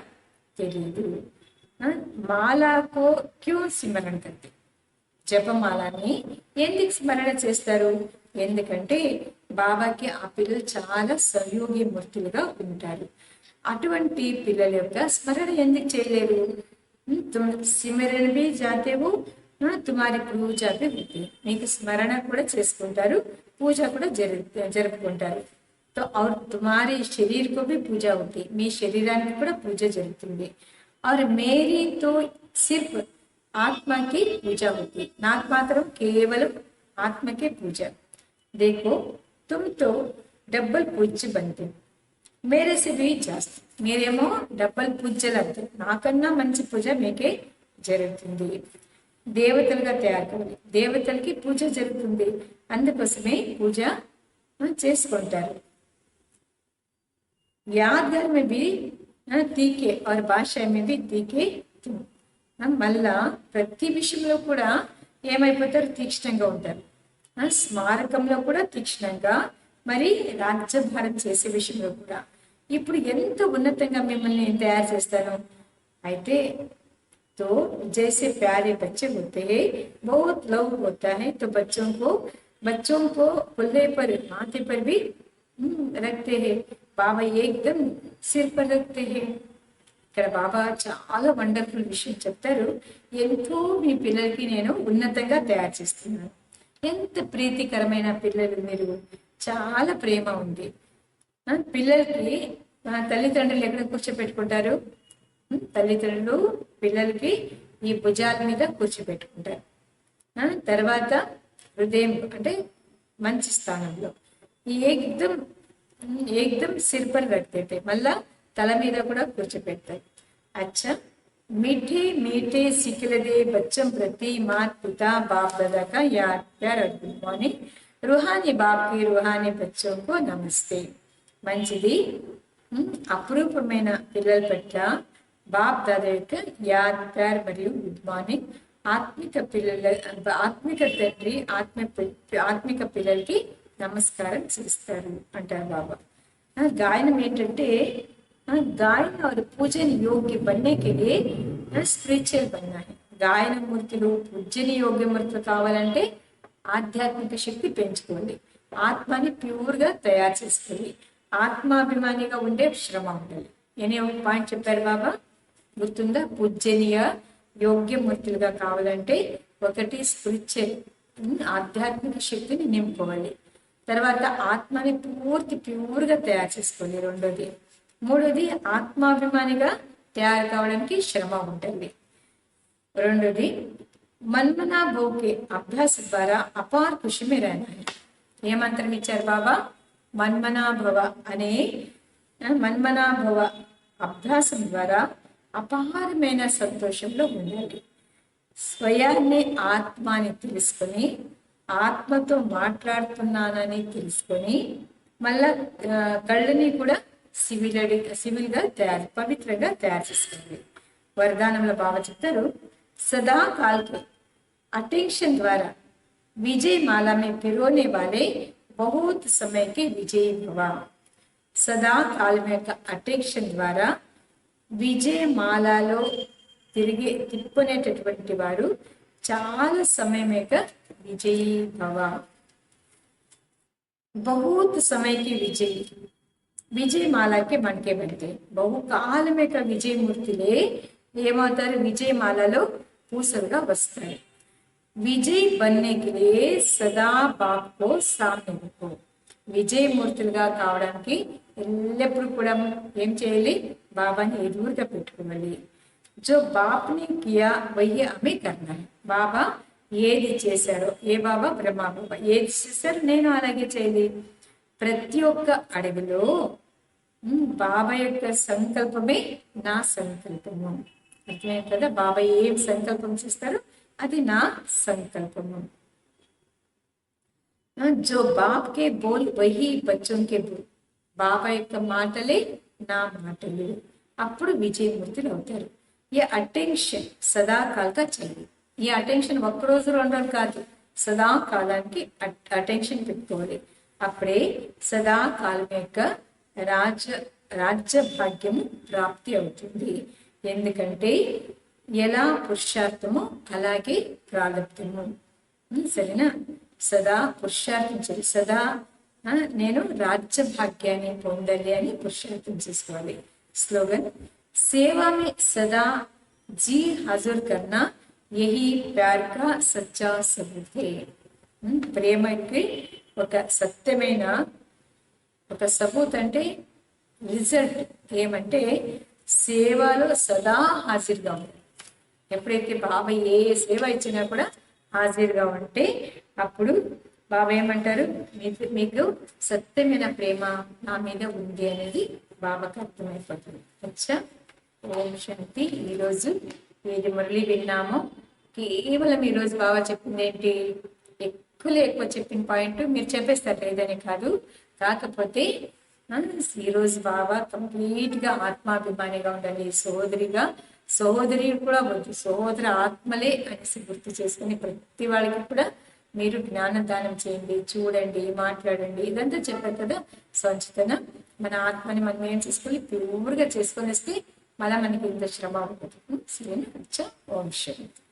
తెలియదు. మాలకు క్యూ స్మరణ కర్తే, జపమాలని ఎందుకు స్మరణ చేస్తారు? ఎందుకంటే బాబాకి ఆ పిల్లలు చాలా సహయోగి మూర్తులుగా ఉంటారు. అటువంటి పిల్లల యొక్క స్మరణ ఎందుకు చేయలేరు? సిమరణ బి జాతేవో తుమారి పూజ బి హోతీ. మీకు స్మరణ కూడా చేసుకుంటారు, పూజ కూడా జరుపుకుంటారు. తో और तुम्हारे शरीर को भी पूजा होती. మీ శరీరానికి కూడా పూజ జరుగుతుంది. और मेरी तो सिर्फ आत्मा की पूजा होती. నాకు మాత్రం కేవలం ఆత్మకే పూజ. देखो तुम तो डबल पूज्य बनते, मेरे से भी जास्ती. మీరేమో డబల్ పూజలు అవుతారు, నాకన్నా మంచి పూజ మీకే జరుగుతుంది. దేవతలుగా తయారు కావాలి, దేవతలకి పూజ జరుగుతుంది, అందుకోసమే పూజ చేసుకుంటారు. यादगार में भी तीखे और भाषा में भी तीखे. మళ్ళా ప్రతి విషయంలో కూడా ఏమైపోతారు? తీక్ష్ణంగా ఉంటారు. స్మారకంలో కూడా తీక్ష్ణంగా, మరి రాజ్యభారం చేసే విషయంలో కూడా. ఇప్పుడు ఎంత ఉన్నతంగా మిమ్మల్ని తయారు చేస్తాను అయితే. तो जैसे प्यारे बच्चे होते हैं, बहुत लव होता है, तो बच्चों को कुल्ले पर माथे पर भी रखते हैं. बाबा एकदम सिर पर रखते हैं. ఇక్కడ బాబా చాలా వండర్ఫుల్ విషయం చెప్తారు. ఎంతో మీ పిల్లలకి నేను ఉన్నతంగా తయారు చేస్తున్నాను. ఎంత ప్రీతికరమైన పిల్లలు మీరు, చాలా ప్రేమ ఉంది. పిల్లలకి తల్లిదండ్రులు ఎక్కడ కూర్చోపెట్టుకుంటారు? తల్లిదండ్రులు పిల్లలకి ఈ భుజాల మీద కూర్చోపెట్టుకుంటారు. తర్వాత హృదయం అంటే మంచి స్థానంలో ఏకదం సిర్ పర్ రఖతే, మళ్ళా తల మీద కూడా కూర్చోపెడతారు. అచ్చా मीठे मीठे सिखलदे बच्चों प्रति मात पिता बाप दादा का याद प्यार और गुड मॉर्निंग. रूहानी बाप की रूहानी बच्चों को नमस्ते. మంచిది. అపురూపమైన పిల్లల పట్ల బాప్ దాదా యొక్క యాద్ ప్యార్ మరియు గుడ్ మార్నింగ్. ఆత్మిక తండ్రి ఆత్మిక పిల్లలకి నమస్కారం చేస్తారు అంటారు బాబా। गायन ఏంటంటే गायन और पूजन योग्य बनने के लिए स्पिरिचुअल बनना है। గాయన మూర్తులు పూజనీయ యోగ్య మూర్తులు కావాలంటే ఆధ్యాత్మిక శక్తి పెంచుకోవాలి, ఆత్మని ప్యూర్గా తయారు చేసుకోవాలి, ఆత్మాభిమానిగా ఉండే శ్రమ ఉండాలి అనే ఒక పాయింట్ చెప్పారు బాబా, గుర్తుందా? పూజనీయ యోగ్యమూర్తులుగా కావాలంటే ఒకటి స్పిరిచువల్ ఆధ్యాత్మిక శక్తిని నింపుకోవాలి, తర్వాత ఆత్మని ప్యూర్గా తయారు చేసుకోవాలి రెండోది, మూడోది ఆత్మాభిమానిగా తయారు కావడానికి శ్రమ ఉంటుంది రెండోది మన్మనా భవ్ के अभ्यास द्वारा अपार खुशी में रहना है। ఏ మంత్రం ఇచ్చారు బాబా? మన్మనా భవ అనే మన్మనా భవ అభ్యాసం ద్వారా అపారమైన సంతోషంలో ఉండాలి, స్వయాన్ని ఆత్మని తెలుసుకొని ఆత్మతో మాట్లాడుతున్నానని తెలుసుకొని మళ్ళా కళ్ళని కూడా సివిల్గా పవిత్రంగా తయారు చేసుకోవాలి। వరదానంలో బాబా చెప్తారు, सदा काल के अटेंशन द्वारा विजय माला में पिरोने वाले बहुत समय के विजयी भवा। सदा काल में अटेंशन द्वारा विजय మాలలో తిరిగి తిప్పునేటటువంటి వారు చాలా సమయమేక విజయీ భవ। बहुत समय की विजयी విజయ మాలకి మనకే बनते बहुकाल में का विजय मूर्तिले ఏమవుతారు? విజయమాలలో పూసలుగా వస్తాయి। విజయ్ బన్నే కే లియే సదా బాప్ కో సామ్నే రఖో। విజయమూర్తులుగా కావడానికి ఎల్లప్పుడూ కూడా ఏం చేయాలి? బాబాని ఎదురుగా పెట్టుకోవాలి। జో బాప్ని కియా వయ్యి హమే కర్నా హై। బాబా ఏది చేశారో, ఏ బాబా? బ్రహ్మ బాబా ఏది చేశారో నేను అలాగే చేయాలి। ప్రతి ఒక్క అడవిలో బాబా యొక్క సంకల్పమే నా సంకల్పము, అర్థమైంది కదా? బాబా ఏం సంకల్పం చేస్తారో అది నా సంకల్పము। జో బాప్ కే బోల్ వహీ బచ్చోం కే బోల్, బాబా యొక్క మాటలే నా మాటలు, అప్పుడు విజయమూర్తులు అవుతారు। ఈ అటెన్షన్ సదాకాలంగా చేయాలి। ఈ అటెన్షన్ ఒక్కరోజు రెండు రోజులు కాదు, సదాకాలానికి అటెన్షన్ పెట్టుకోవాలి, అప్పుడే సదాకాలం యొక్క రాజ్య భాగ్యము ప్రాప్తి అవుతుంది। ఎందుకంటే ఎలా పురుషార్థమో అలాగే ప్రారంభము, సరేనా? సదా పురుషార్థం చేయాలి, సదా నేను రాజ్య భాగ్యాన్ని పొందాలి అని పురుషార్థం చేసుకోవాలి। స్లోగన్, సేవా మే సదా జీ హాజరు కన్నా యహీ ప్యార్ కా సచ్చా సబూత్ హై। ప్రేమకి ఒక సత్యమైన ఒక సబూత్ అంటే రిజల్ట్ ఏమంటే సేవలో సదా హాజరుగా ఉండాలి। ఎప్పుడైతే బాబా ఏ సేవ ఇచ్చినా కూడా హాజరుగా ఉంటే అప్పుడు బాబా ఏమంటారు? మీకు సత్యమైన ప్రేమ నా మీద ఉంది అనేది బాబాకి అర్థమైపోతుంది। అచ్చా, ఓం శాంతి। ఈరోజు ఏది మురళి విన్నామో కేవలం ఈరోజు బాబా చెప్పింది ఏంటి? ఎక్కువ చెప్పిన పాయింట్ మీరు చెప్పేస్తారు లేదని కాదు, కాకపోతే ఈరోజు బాబా కంప్లీట్గా ఆత్మాభిమానిగా ఉండాలి, సహోదరి కూడా వద్దు, సహోదర ఆత్మలే అనేసి గుర్తు చేసుకుని ప్రతి వాళ్ళకి కూడా మీరు జ్ఞానదానం చేయండి, చూడండి, మాట్లాడండి, ఇదంతా చెప్పారు కదా। సంచితన మన ఆత్మని మనం ఏం చేసుకోవాలి? ప్యూర్గా చేసుకొని వస్తే మళ్ళీ మనకి ఇంత శ్రమ ఉంటుంది, సరేనా? అచ్చా, ఓం శాంతి।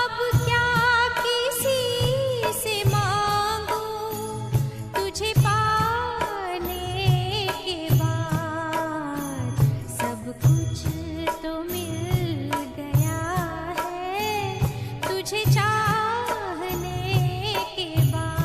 अब क्या तुझे चाहने के बाद।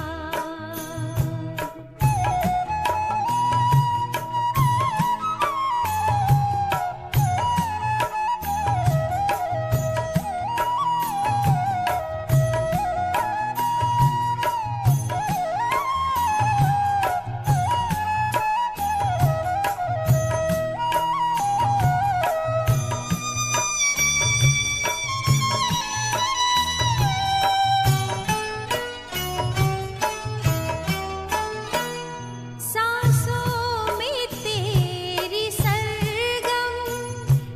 सांसों में तेरी सरगम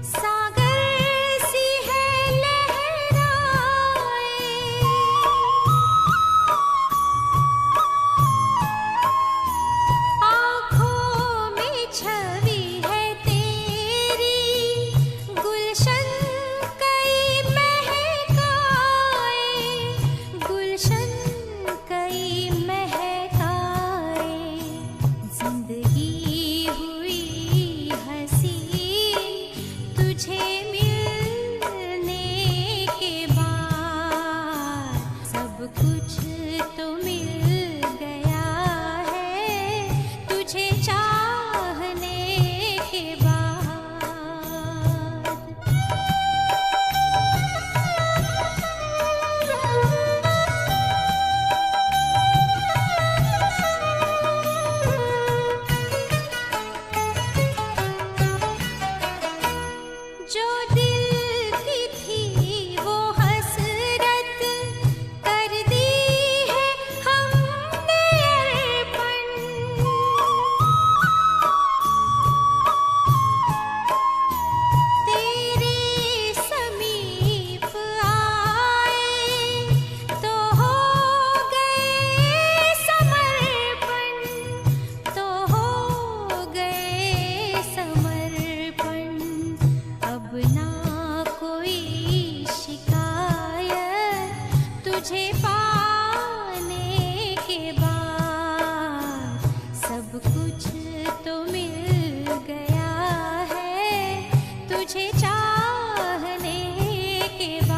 सागर सी है लहराए, आँखों में छवि है तेरी गुलशन कई महकाए, गुलशन कई महकाए। जिंदगी हुई हंसी तुझे मिलने के बाद, सब कुछ तो मिल गया है तुझे चाहने के बाद। जो दिल की थी वो हसरत कर दी है हमने अर्पण, तेरे समीप आए तो हो गए समर्पण, तो हो गए समर्पण। अब ना कोई शिकायत तुझे पाने के बाद, सब कुछ तो मिल गया है तुझे चाहने के बाद।